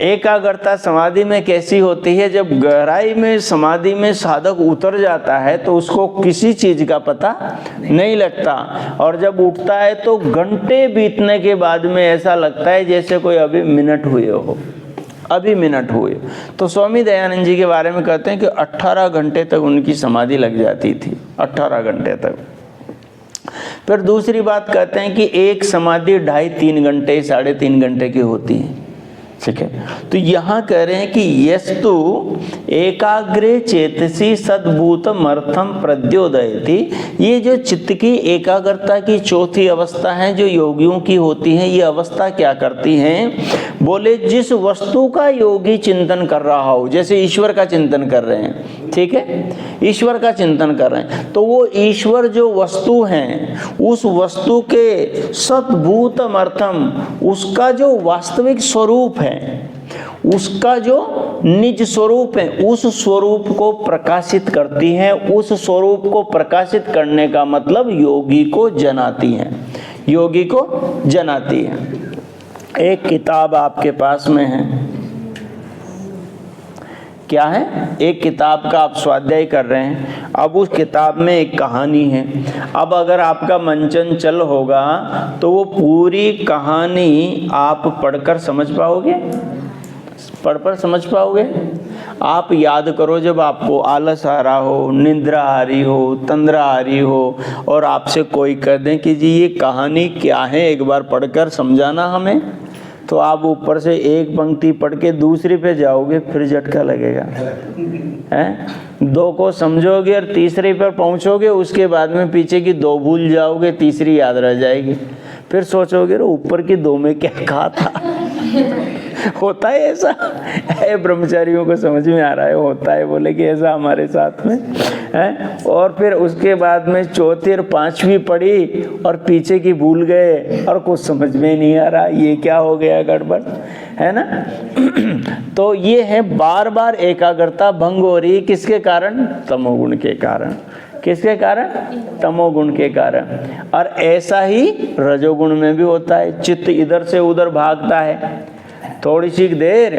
एकाग्रता समाधि में कैसी होती है? जब गहराई में समाधि में साधक उतर जाता है तो उसको किसी चीज का पता नहीं लगता, और जब उठता है तो घंटे बीतने के बाद में ऐसा लगता है जैसे कोई अभी मिनट हुए हो, अभी मिनट हुए। तो स्वामी दयानंद जी के बारे में कहते हैं कि 18 घंटे तक उनकी समाधि लग जाती थी, 18 घंटे तक। फिर दूसरी बात कहते हैं कि एक समाधि 2.5-3 घंटे, 3.5 घंटे की होती है। ठीक है, तो यहाँ कह रहे हैं कि यस्तु एकाग्रे चेतसी सद्भूतम अर्थम प्रद्योदयति। ये जो चित्त की एकाग्रता की चौथी अवस्था है जो योगियों की होती है, ये अवस्था क्या करती है? बोले जिस वस्तु का योगी चिंतन कर रहा हो, जैसे ईश्वर का चिंतन कर रहे हैं, ठीक है, ईश्वर का चिंतन कर रहे हैं, तो वो ईश्वर जो वस्तु है, उस वस्तु के सद्भूतम अर्थम, उसका जो वास्तविक स्वरूप है, उसका जो निज स्वरूप है उस स्वरूप को प्रकाशित करती हैं। उस स्वरूप को प्रकाशित करने का मतलब योगी को जनाती हैं, योगी को जनाती है। एक किताब आपके पास में है, क्या है? एक किताब का आप स्वाध्याय कर रहे हैं। अब उस किताब में एक कहानी है। अब अगर आपका मन चंचल होगा तो वो पूरी कहानी आप पढ़कर समझ पाओगे? पढ़कर समझ पाओगे? आप याद करो, जब आपको आलस आ रहा हो, निद्रा आ रही हो, तंद्रा आ रही हो और आपसे कोई कह दें कि जी ये कहानी क्या है, एक बार पढ़कर समझाना हमें, तो आप ऊपर से एक पंक्ति पढ़ के दूसरी पे जाओगे, फिर झटका लगेगा हैं? दो को समझोगे और तीसरे पर पहुंचोगे, उसके बाद में पीछे की दो भूल जाओगे, तीसरी याद रह जाएगी, फिर सोचोगे रे ऊपर की दो में क्या कहा था। होता है ऐसा? ब्रह्मचारियों को समझ में आ रहा है, होता है, बोले कि ऐसा हमारे साथ में है। और फिर उसके बाद में चौथी और पांचवी पढ़ी और पीछे की भूल गए और कुछ समझ में नहीं आ रहा, ये क्या हो गया, गड़बड़ है ना। तो ये है बार बार एकाग्रता भंग हो रही, किसके कारण? तमोगुण के कारण। किसके कारण? तमोगुण के कारण। और ऐसा ही रजोगुण में भी होता है, चित्त इधर से उधर भागता है। थोड़ी सी देर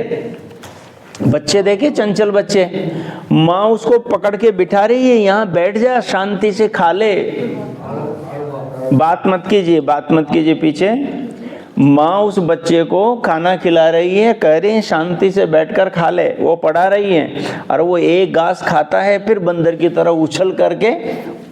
बच्चे देखे, चंचल बच्चे, माँ उसको पकड़ के बिठा रही है, यहाँ बैठ जा, शांति से खा ले, बात मत कीजिए, बात मत कीजिए। पीछे माँ उस बच्चे को खाना खिला रही है, कह रही है शांति से बैठकर खा ले, वो पढ़ा रही है, और वो एक घास खाता है, फिर बंदर की तरह उछल करके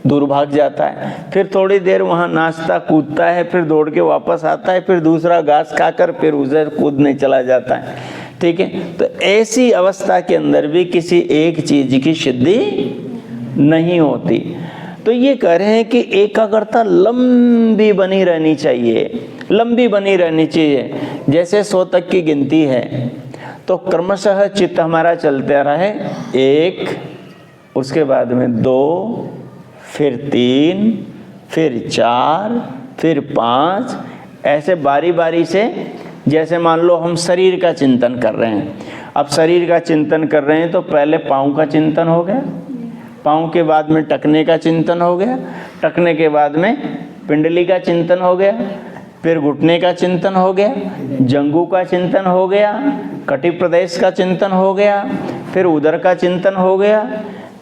दूर भाग जाता है। फिर थोड़ी देर वहाँ नाचता कूदता है, फिर दौड़ के वापस आता है, फिर दूसरा घास खाकर फिर उधर कूदने चला जाता है। ठीक है, तो ऐसी अवस्था के अंदर भी किसी एक चीज की सिद्धि नहीं होती। तो ये कह रहे हैं कि एकाग्रता लंबी बनी रहनी चाहिए, लंबी बनी रहनी चाहिए। जैसे 100 तक की गिनती है तो क्रमशः चित्त हमारा चलते रहे, 1, उसके बाद में 2, फिर 3, फिर 4, फिर 5, ऐसे बारी बारी से। जैसे मान लो हम शरीर का चिंतन कर रहे हैं, अब शरीर का चिंतन कर रहे हैं तो पहले पाँव का चिंतन हो गया, पाँव के बाद में टखने का चिंतन हो गया, टखने के बाद में पिंडली का चिंतन हो गया, फिर घुटने का चिंतन हो गया, जंघू का चिंतन हो गया, कटी प्रदेश का चिंतन हो गया, फिर उदर का चिंतन हो गया,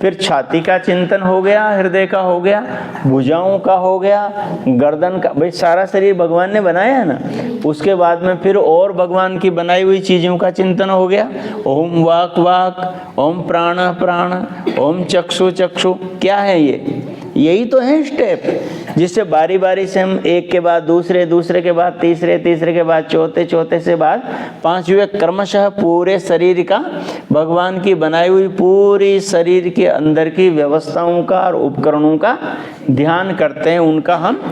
फिर छाती का चिंतन हो गया, हृदय का हो गया, भुजाओं का हो गया, गर्दन का। भाई सारा शरीर भगवान ने बनाया है ना। उसके बाद में फिर और भगवान की बनाई हुई चीज़ों का चिंतन हो गया। ओम वाक वाक, ओम प्राण प्राण, ओम चक्षु चक्षु। क्या है ये? यही तो है स्टेप, जिससे बारी बारी से हम एक के बाद दूसरे, दूसरे के बाद तीसरे, तीसरे के बाद चौथे, चौथे से बाद पांचवें, क्रमशः पूरे शरीर का, भगवान की बनाई हुई पूरी शरीर के अंदर की व्यवस्थाओं का और उपकरणों का ध्यान करते हैं, उनका हम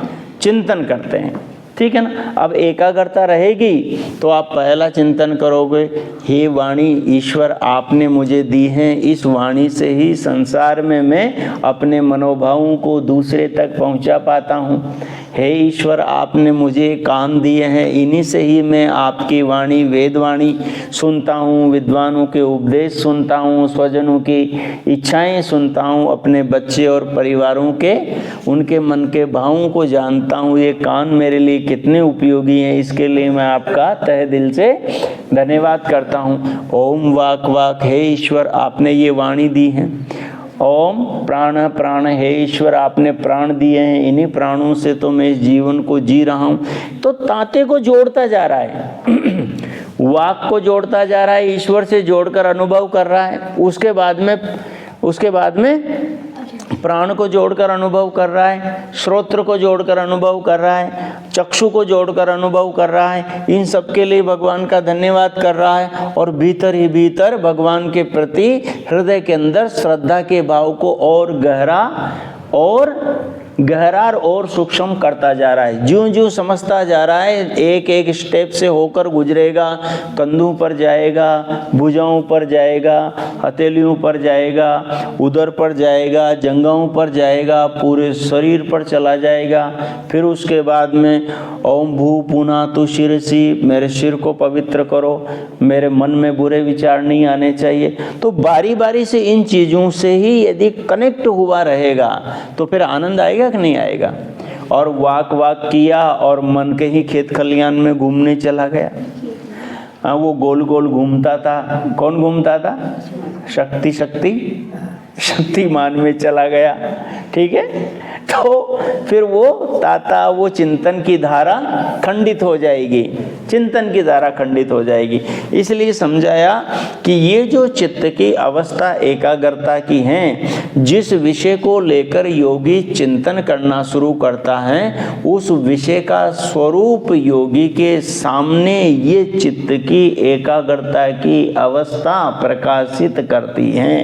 चिंतन करते हैं। ठीक है ना। अब एकाग्रता रहेगी तो आप पहला चिंतन करोगे, हे वाणी ईश्वर आपने मुझे दी है, इस वाणी से ही संसार में मैं अपने मनोभावों को दूसरे तक पहुंचा पाता हूं। हे ईश्वर आपने मुझे कान दिए हैं, इन्हीं से ही मैं आपकी वाणी, वेदवाणी सुनता हूँ, विद्वानों के उपदेश सुनता हूँ, स्वजनों की इच्छाएं सुनता हूँ, अपने बच्चे और परिवारों के उनके मन के भावों को जानता हूँ। ये कान मेरे लिए कितने उपयोगी हैं, इसके लिए मैं आपका तहे दिल से धन्यवाद करता हूँ। ओम वाक वाक, हे ईश्वर आपने ये वाणी दी है। ओम प्राण प्राण, हे ईश्वर आपने प्राण दिए हैं, इन्हीं प्राणों से तो मैं इस जीवन को जी रहा हूँ। तो ताते को जोड़ता जा रहा है, वाक को जोड़ता जा रहा है, ईश्वर से जोड़कर अनुभव कर रहा है। उसके बाद में प्राण को जोड़कर अनुभव कर रहा है, श्रोत्र को जोड़कर अनुभव कर रहा है, चक्षु को जोड़कर अनुभव कर रहा है। इन सब के लिए भगवान का धन्यवाद कर रहा है और भीतर ही भीतर भगवान के प्रति हृदय के अंदर श्रद्धा के भाव को और गहरा और गहरा और सूक्ष्म करता जा रहा है। ज्यों ज्यों समझता जा रहा है, एक एक स्टेप से होकर गुजरेगा, कंधों पर जाएगा, भुजाओं पर जाएगा, हथेलियों पर जाएगा, उदर पर जाएगा, जंघाओं पर जाएगा, पूरे शरीर पर चला जाएगा। फिर उसके बाद में ओम भू पुनः तु शिरसी, मेरे सिर को पवित्र करो, मेरे मन में बुरे विचार नहीं आने चाहिए। तो बारी बारी से इन चीज़ों से ही यदि कनेक्ट हुआ रहेगा तो फिर आनंद आएगा कि नहीं आएगा। और वाक किया और मन के ही खेत खलियान में घूमने चला गया। हाँ, वो गोल गोल घूमता था। कौन घूमता था? शक्तिमान में चला गया। ठीक है, तो फिर वो चिंतन की धारा खंडित हो जाएगी, चिंतन की धारा खंडित हो जाएगी। इसलिए समझाया कि ये जो चित्त की अवस्था एकाग्रता की है, जिस विषय को लेकर योगी चिंतन करना शुरू करता है, उस विषय का स्वरूप योगी के सामने ये चित्त की एकाग्रता की अवस्था प्रकाशित करती है।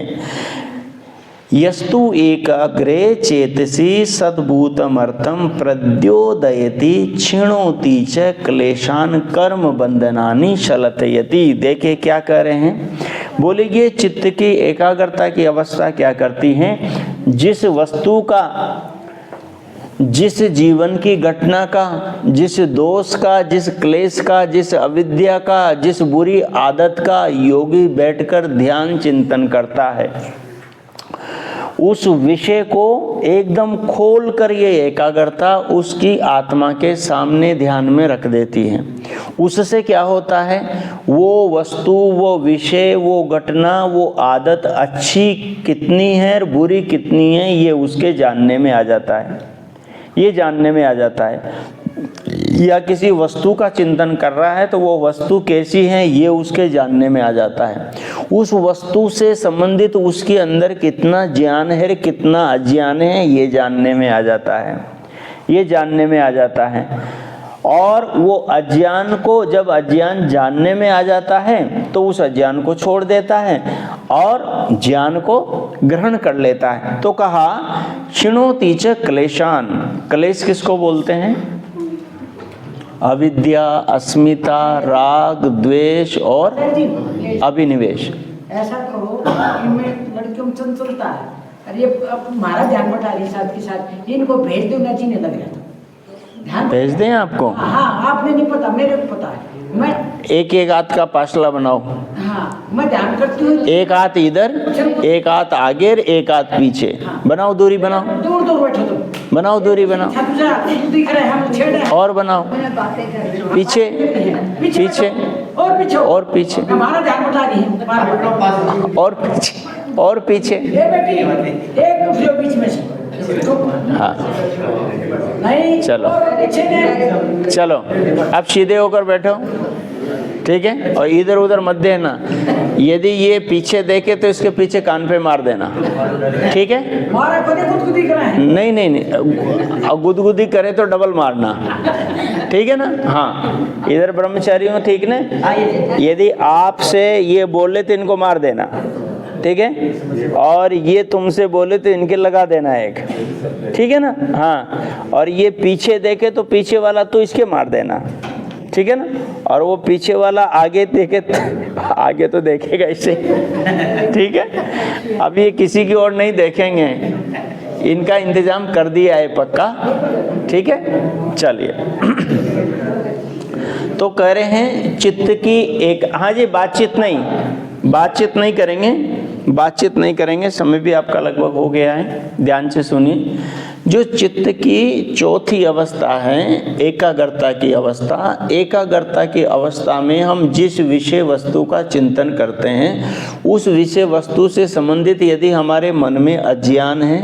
यस्तु एकाग्रे चेतसी सद्भूतमर्थम प्रद्योदयति क्षीणोति च क्लेशान कर्म बंधनानि शलतयति। देखे क्या कह रहे हैं, बोले ये चित्त की एकाग्रता की अवस्था क्या करती है, जिस वस्तु का, जिस जीवन की घटना का, जिस दोष का, जिस क्लेश का, जिस अविद्या का, जिस बुरी आदत का योगी बैठकर ध्यान चिंतन करता है, उस विषय को एकदम खोल कर ये एकाग्रता उसकी आत्मा के सामने ध्यान में रख देती है। उससे क्या होता है, वो वस्तु, वो विषय, वो घटना, वो आदत अच्छी कितनी है और बुरी कितनी है, ये उसके जानने में आ जाता है, ये जानने में आ जाता है। या किसी वस्तु का चिंतन कर रहा है तो वो वस्तु कैसी है ये उसके जानने में आ जाता है। उस वस्तु से संबंधित उसके अंदर कितना ज्ञान है, कितना अज्ञान है, ये जानने में आ जाता है, ये जानने में आ जाता है। और वो अज्ञान को, जब अज्ञान जानने में आ जाता है तो उस अज्ञान को छोड़ देता है और ज्ञान को ग्रहण कर लेता है। तो कहा क्षिणोति च क्लेशान। क्लेश किसको बोलते हैं? अविद्या, अस्मिता, राग, द्वेष और अभिनिवेश। ऐसा करो, इनमें लड़कियों में चंचलता है, अरे ये अब हमारा ध्यान बटा रही साथ के साथ, इनको भेज दो, नचीने लग रहा था। ध्यान भेज दें आपको? हाँ, आपने नहीं पता, मेरे को पता है। मैं एक हाथ का फासला बनाओ। हाँ, मैं ध्यान करती हूँ। एक हाथ इधर, एक हाथ आगे, एक हाथ पीछे। बनाओ दूरी, बनाओ। दूर दूर बैठो तुम। बनाओ दूरी, बनाओ। दिख रहे हैं, और बनाओ। पीछे, पीछे और पीछे, और पीछे, हमारा ध्यान बटा रही है। और पीछे, और पीछे। ये बेटी एक दूसरे बीच में से। हाँ, नहीं, चलो चलो, अब सीधे होकर बैठो। ठीक है, और इधर उधर मत देना। यदि ये पीछे देखे तो इसके पीछे कान पे मार देना। ठीक है, मारा गुदगुदी करा है? नहीं नहीं नहीं, गुदगुदी करे तो डबल मारना। ठीक है ना? हाँ, इधर ब्रह्मचारियों ठीक ने, यदि आपसे ये बोले तो इनको मार देना। ठीक है, और ये तुमसे बोले तो इनके लगा देना एक। ठीक है ना? हाँ, और ये पीछे देखे तो पीछे वाला तो इसके मार देना। ठीक है ना? और वो पीछे वाला आगे देखे आगे तो देखेगा इसे। ठीक है, अब ये किसी की ओर नहीं देखेंगे, इनका इंतजाम कर दिया है पक्का। ठीक है, चलिए। तो कह रहे हैं चित्त की एक, हाँ जी, बातचीत नहीं करेंगे, बातचीत नहीं करेंगे, समय भी आपका लगभग हो गया है, ध्यान से सुनिए। जो चित्त की चौथी अवस्था है एकाग्रता की अवस्था, एकाग्रता की अवस्था में हम जिस विषय वस्तु का चिंतन करते हैं, उस विषय वस्तु से संबंधित यदि हमारे मन में अज्ञान है,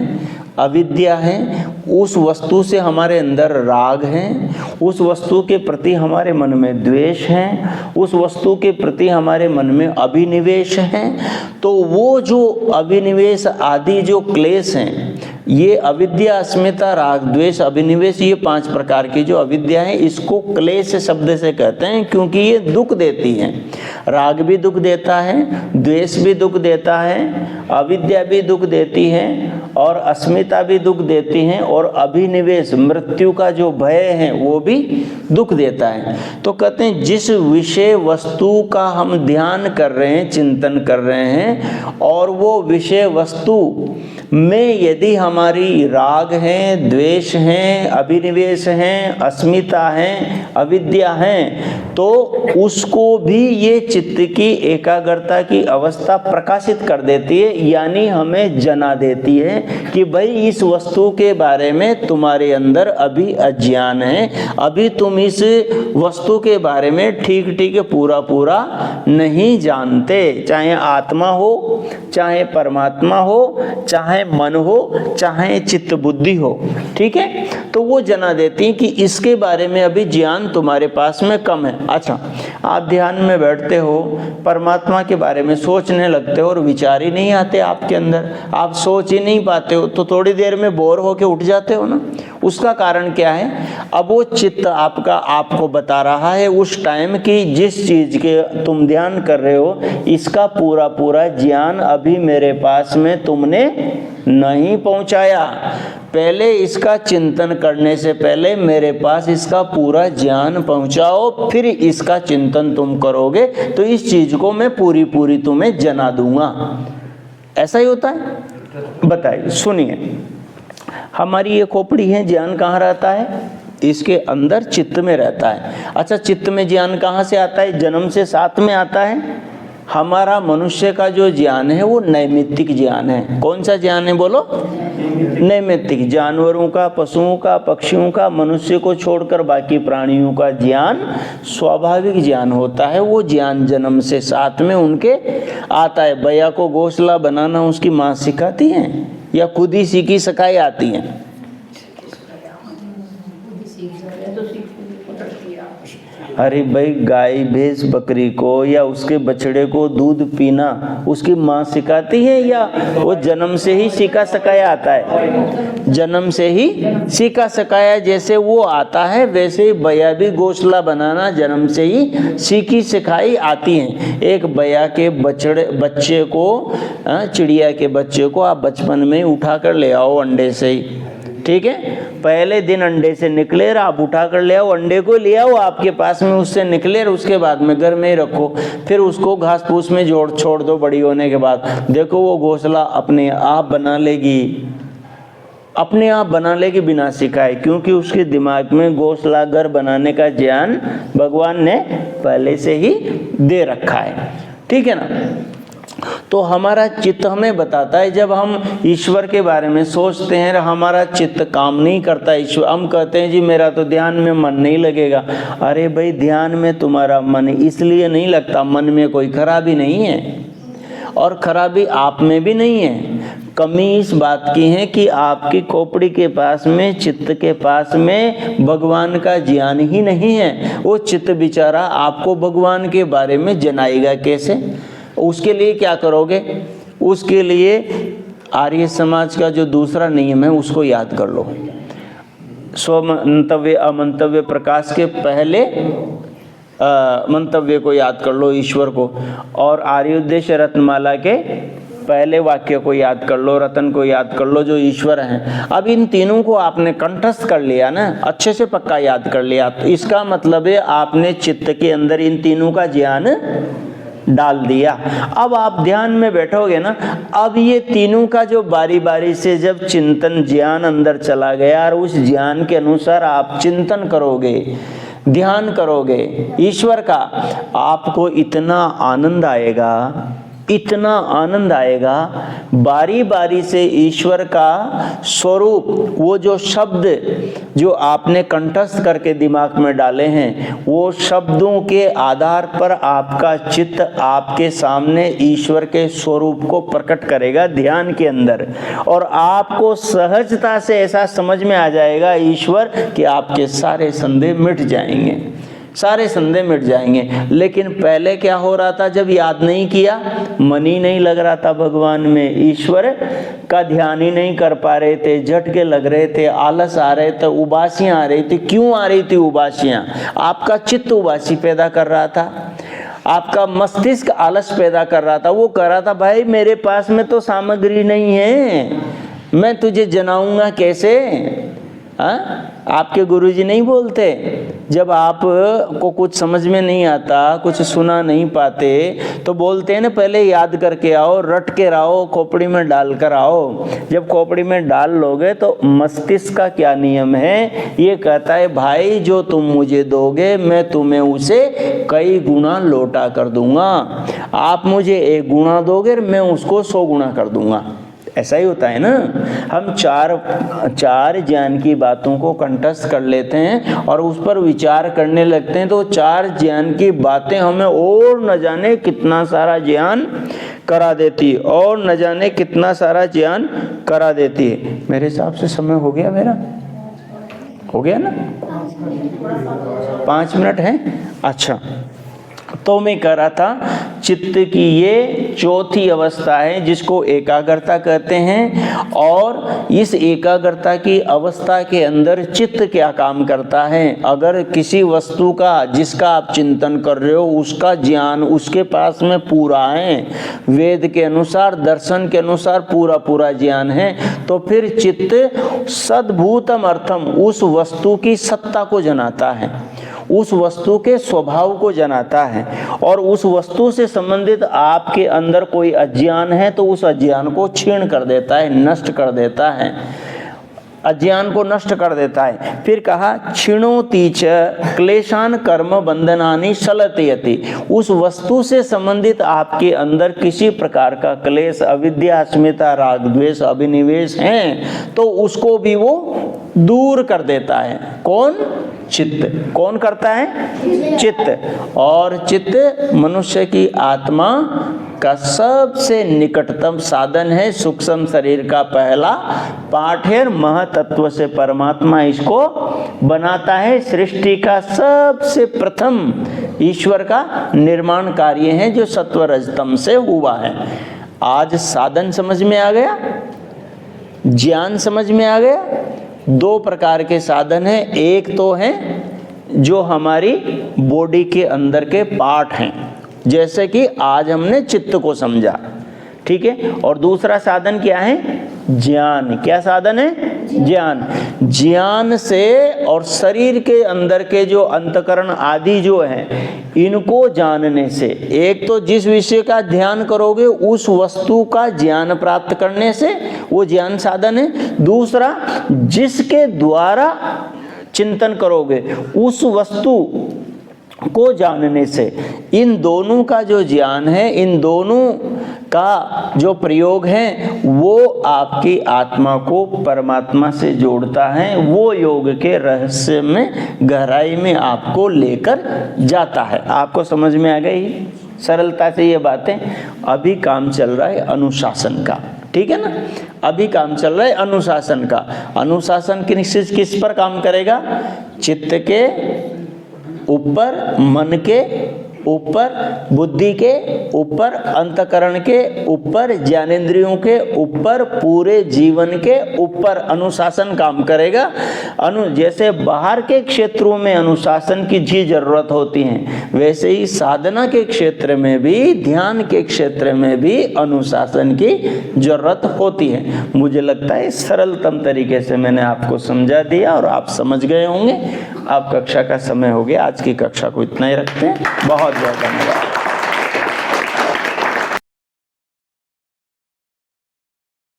अविद्या है, उस वस्तु से हमारे अंदर राग है, उस वस्तु के प्रति हमारे मन में द्वेष है, उस वस्तु के प्रति हमारे मन में अभिनिवेश है, तो वो जो अभिनिवेश आदि जो क्लेश हैं, ये अविद्या, अस्मिता, राग, द्वेष, अभिनिवेश, ये 5 प्रकार की जो अविद्या है, इसको क्लेश शब्द से कहते हैं, क्योंकि ये दुख देती हैं। राग भी दुख देता है, द्वेष भी दुख देता है, अविद्या भी दुख देती है, और अस्मिता भी दुख देती हैं, और अभिनिवेश, मृत्यु का जो भय है वो भी दुख देता है। तो कहते हैं जिस विषय वस्तु का हम ध्यान कर रहे हैं, चिंतन कर रहे हैं, और वो विषय वस्तु में यदि हमारी राग है, द्वेष है, अभिनिवेश है, अस्मिता है, अविद्या है, तो उसको भी ये चित्त की एकाग्रता की अवस्था प्रकाशित कर देती है, यानी हमें जना देती है कि भाई इस वस्तु के बारे में तुम्हारे अंदर अभी अज्ञान है, अभी तुम इस वस्तु के बारे में ठीक ठीक पूरा पूरा नहीं जानते, चाहे आत्मा हो, चाहे परमात्मा हो, चाहे मन हो, चाहे चित्त बुद्धि हो। ठीक है, तो वो जना देती हैं कि इसके बारे में अभी ज्ञान तुम्हारे पास में कम है। अच्छा, आप ध्यान में बैठते हो, परमात्मा के बारे में सोचने लगते हो और विचार ही नहीं आते आपके अंदर, आप सोच ही नहीं पाते हो, तो थोड़ी देर में बोर होके उठ जाते हो ना। उसका कारण क्या है? अब वो चित्त आपका आपको बता रहा है उस टाइम की जिस चीज के तुम ध्यान कर रहे हो, इसका पूरा पूरा ज्ञान अभी मेरे पास में तुमने नहीं पहुंचाया। पहले इसका चिंतन करने से पहले मेरे पास इसका पूरा ज्ञान पहुंचाओ, फिर इसका चिंतन तुम करोगे तो इस चीज को मैं पूरी पूरी तुम्हें जना दूंगा। ऐसा ही होता है। बताइए, सुनिए, हमारी ये खोपड़ी है, ज्ञान कहाँ रहता है? इसके अंदर चित्त में रहता है। अच्छा, चित्त में ज्ञान कहाँ से आता है? जन्म से साथ में आता है। हमारा मनुष्य का जो ज्ञान है वो नैमित्तिक ज्ञान है। कौन सा ज्ञान है बोलो? नैमित्तिक। जानवरों का, पशुओं का, पक्षियों का, मनुष्य को छोड़कर बाकी प्राणियों का ज्ञान स्वाभाविक ज्ञान होता है। वो ज्ञान जन्म से साथ में उनके आता है। बया को घोंसला बनाना उसकी माँ सिखाती है या खुद ही सीखी सिखाई आती है? अरे भाई, गाय, भैंस, बकरी को या उसके बछड़े को दूध पीना उसकी माँ सिखाती है या वो जन्म से ही सीखा सिखाया आता है? जन्म से ही सीखा सिखाया जैसे वो आता है, वैसे ही बया भी घोंसला बनाना जन्म से ही सीखी सिखाई आती है। एक बया के बच्चे को, चिड़िया के बच्चे को आप बचपन में उठा कर ले आओ अंडे से ही, ठीक है? पहले दिन अंडे से निकले, आप उठा कर ले आओ, अंडे को ले आओ आपके पास में, उससे निकले, उसके बाद में घर में ही रखो, फिर उसको घास फूस में छोड़ दो। बड़ी होने के बाद देखो वो घोंसला अपने आप बना लेगी, अपने आप बना लेगी बिना सिखाए, क्योंकि उसके दिमाग में घोंसला घर बनाने का ज्ञान भगवान ने पहले से ही दे रखा है। ठीक है ना? तो हमारा चित्त हमें बताता है, जब हम ईश्वर के बारे में सोचते हैं हमारा चित्त काम नहीं करता। ईश्वर, हम कहते हैं जी मेरा तो ध्यान में मन नहीं लगेगा। अरे भाई, ध्यान में तुम्हारा मन इसलिए नहीं लगता, मन में कोई खराबी नहीं है और खराबी आप में भी नहीं है। कमी इस बात की है कि आपकी खोपड़ी के पास में, चित्त के पास में भगवान का ज्ञान ही नहीं है। वो चित्त बेचारा आपको भगवान के बारे में जनाएगा कैसे? उसके लिए क्या करोगे? उसके लिए आर्य समाज का जो दूसरा नियम है उसको याद कर लो। स्वमंतव्य अमंतव्य प्रकाश के पहले मंतव्य को याद कर लो, ईश्वर को, और आर्योद्देश्य रत्नमाला के पहले वाक्य को याद कर लो, रतन को याद कर लो, जो ईश्वर हैं। अब इन तीनों को आपने कंठस्थ कर लिया ना, अच्छे से पक्का याद कर लिया, तो इसका मतलब है आपने चित्त के अंदर इन तीनों का ज्ञान डाल दिया। अब आप ध्यान में बैठोगे ना, अब ये तीनों का जो बारी बारी से जब चिंतन ज्ञान अंदर चला गया और उस ज्ञान के अनुसार आप चिंतन करोगे, ध्यान करोगे ईश्वर का, आपको इतना आनंद आएगा, इतना आनंद आएगा। बारी बारी से ईश्वर का स्वरूप, वो जो शब्द जो आपने कंठस्थ करके दिमाग में डाले हैं, वो शब्दों के आधार पर आपका चित्त आपके सामने ईश्वर के स्वरूप को प्रकट करेगा ध्यान के अंदर, और आपको सहजता से ऐसा समझ में आ जाएगा ईश्वर कि आपके सारे संदेह मिट जाएंगे। सारे संदेह मिट जाएंगे। लेकिन पहले क्या हो रहा था, जब याद नहीं किया, मन ही नहीं लग रहा था भगवान में, ईश्वर का ध्यान ही नहीं कर पा रहे थे, झटके लग रहे थे, आलस आ रहे थे, उबासियां आ रही थी। क्यों आ रही थी उबासियां? आपका चित्त उबासी पैदा कर रहा था, आपका मस्तिष्क आलस पैदा कर रहा था। वो कह रहा था भाई मेरे पास में तो सामग्री नहीं है, मैं तुझे जनाऊंगा कैसे? आपके गुरुजी नहीं बोलते, जब आप को कुछ समझ में नहीं आता, कुछ सुना नहीं पाते, तो बोलते हैं ना पहले याद करके आओ, रट के आओ, खोपड़ी में डाल कर आओ। जब खोपड़ी में डाल लोगे तो मस्तिष्क का क्या नियम है, ये कहता है भाई जो तुम मुझे दोगे मैं तुम्हें उसे कई गुना लौटा कर दूंगा। आप मुझे 1 गुना दोगे, मैं उसको 100 गुना कर दूंगा। ऐसा ही होता है ना। हम चार ज्ञान की बातों को कंठस्थ कर लेते हैं और उस पर विचार करने लगते हैं, तो 4 ज्ञान की बातें हमें और न जाने कितना सारा ज्ञान करा देती, और न जाने कितना सारा ज्ञान करा देती है। मेरे हिसाब से समय हो गया, मेरा हो गया ना, 5 मिनट है। अच्छा, तो मैं कह रहा था चित्त की ये चौथी अवस्था है जिसको एकाग्रता कहते हैं। और इस एकाग्रता की अवस्था के अंदर चित्त क्या काम करता है, अगर किसी वस्तु का जिसका आप चिंतन कर रहे हो उसका ज्ञान उसके पास में पूरा है, वेद के अनुसार, दर्शन के अनुसार पूरा ज्ञान है, तो फिर चित्त सद्भूतम अर्थम उस वस्तु की सत्ता को जनाता है, उस वस्तु के स्वभाव को जनाता है। और उस वस्तु से संबंधित आपके अंदर कोई अज्ञान है तो उस अज्ञान को क्षीण कर देता है, नष्ट कर देता है, अज्ञान को नष्ट कर देता है। फिर कहा क्षिणोति च क्लेशान कर्म बंधनानि सलतयति, उस वस्तु से संबंधित आपके अंदर किसी प्रकार का क्लेश, अविद्या, अस्मिता, राग, द्वेष, अभिनिवेश है तो उसको भी वो दूर कर देता है। कौन? चित्त। कौन करता है? चित्त। और चित्त मनुष्य की आत्मा का सबसे निकटतम साधन है, सूक्ष्म शरीर का पहला पार्ट है। महतत्व से परमात्मा इसको बनाता है। सृष्टि का सबसे प्रथम ईश्वर का निर्माण कार्य है जो सत्व रजतम से हुआ है। आज साधन समझ में आ गया, ज्ञान समझ में आ गया। 2 प्रकार के साधन हैं, एक तो है जो हमारी बॉडी के अंदर के पार्ट हैं, जैसे कि आज हमने चित्त को समझा, ठीक है। और दूसरा साधन क्या है? ज्ञान। क्या साधन है? ज्ञान। ज्ञान से और शरीर के अंदर के जो अंतकरण आदि जो है इनको जानने से, एक तो जिस विषय का ध्यान करोगे उस वस्तु का ज्ञान प्राप्त करने से, वो ज्ञान साधन है। दूसरा जिसके द्वारा चिंतन करोगे उस वस्तु को जानने से। इन दोनों का जो ज्ञान है, इन दोनों का जो प्रयोग है वो आपकी आत्मा को परमात्मा से जोड़ता है, वो योग के रहस्य में गहराई में आपको लेकर जाता है। आपको समझ में आ गई सरलता से ये बातें? अभी काम चल रहा है अनुशासन का, ठीक है ना। अभी काम चल रहा है अनुशासन का। अनुशासन किस पर काम करेगा? चित्त के ऊपर, मन के ऊपर, बुद्धि के ऊपर, अंतकरण के ऊपर, ज्ञानेंद्रियों के ऊपर, पूरे जीवन के ऊपर अनुशासन काम करेगा। जैसे बाहर के क्षेत्रों में अनुशासन की जी जरूरत होती है, वैसे ही साधना के क्षेत्र में भी, ध्यान के क्षेत्र में भी अनुशासन की जरूरत होती है। मुझे लगता है सरलतम तरीके से मैंने आपको समझा दिया और आप समझ गए होंगे। अब कक्षा का समय हो गया, आज की कक्षा को इतना ही रखते हैं। बहुत बहुत धन्यवाद।